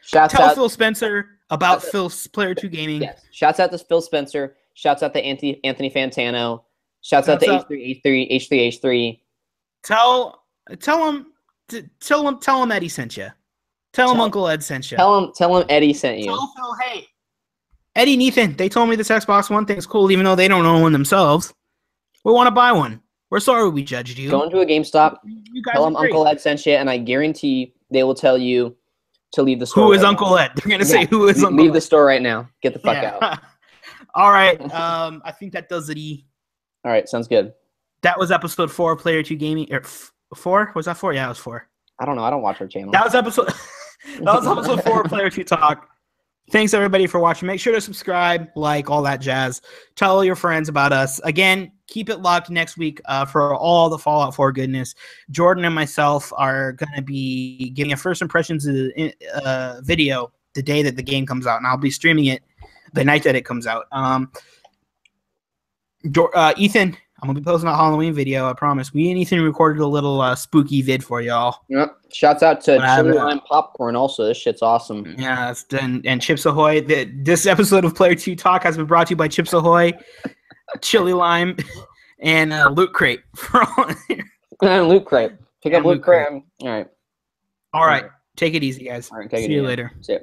Shouts Tell out, Phil Spencer about Player 2 Gaming. yes. Shouts out to Phil Spencer. Shouts out to Anthony Fantano. Shouts out to H3H3. Tell him Eddie sent you. Tell him Uncle Ed sent you. Tell him Eddie sent you. Tell Phil, hey, Eddie and Ethan, they told me this Xbox One thing's cool, even though they don't own one themselves. We want to buy one. We're sorry we judged you. Go into a GameStop. You guys Tell are them great. Uncle Ed sent you, and I guarantee they will tell you to leave the store. Who is right Uncle now. Ed? They're gonna say who is Uncle Leave Ed. the store right now. Get the fuck out. All right. I think that does it. All right, sounds good. That was episode 4 of Player 2 Gaming. 4? Was that 4? Yeah, it was 4. I don't know. I don't watch our channel. That was episode 4 of Player 2 Talk. Thanks everybody for watching. Make sure to subscribe, like, all that jazz. Tell your friends about us. Again, keep it locked next week for all the Fallout 4 goodness. Jordan and myself are going to be giving a first impressions video the day that the game comes out, and I'll be streaming it the night that it comes out. Ethan, I'm going to be posting a Halloween video, I promise. We and Ethan recorded a little spooky vid for y'all. Yep. Shouts out to But I Chili have- Lime Popcorn also. This shit's awesome. Yeah, and Chips Ahoy. This episode of Player 2 Talk has been brought to you by Chips Ahoy, Chili Lime, and Loot Crate. And Loot Crate. Pick up And Loot Loot Crate. Crate. All right. All right, take it easy, guys. All right. Take it See you easy. later. See ya.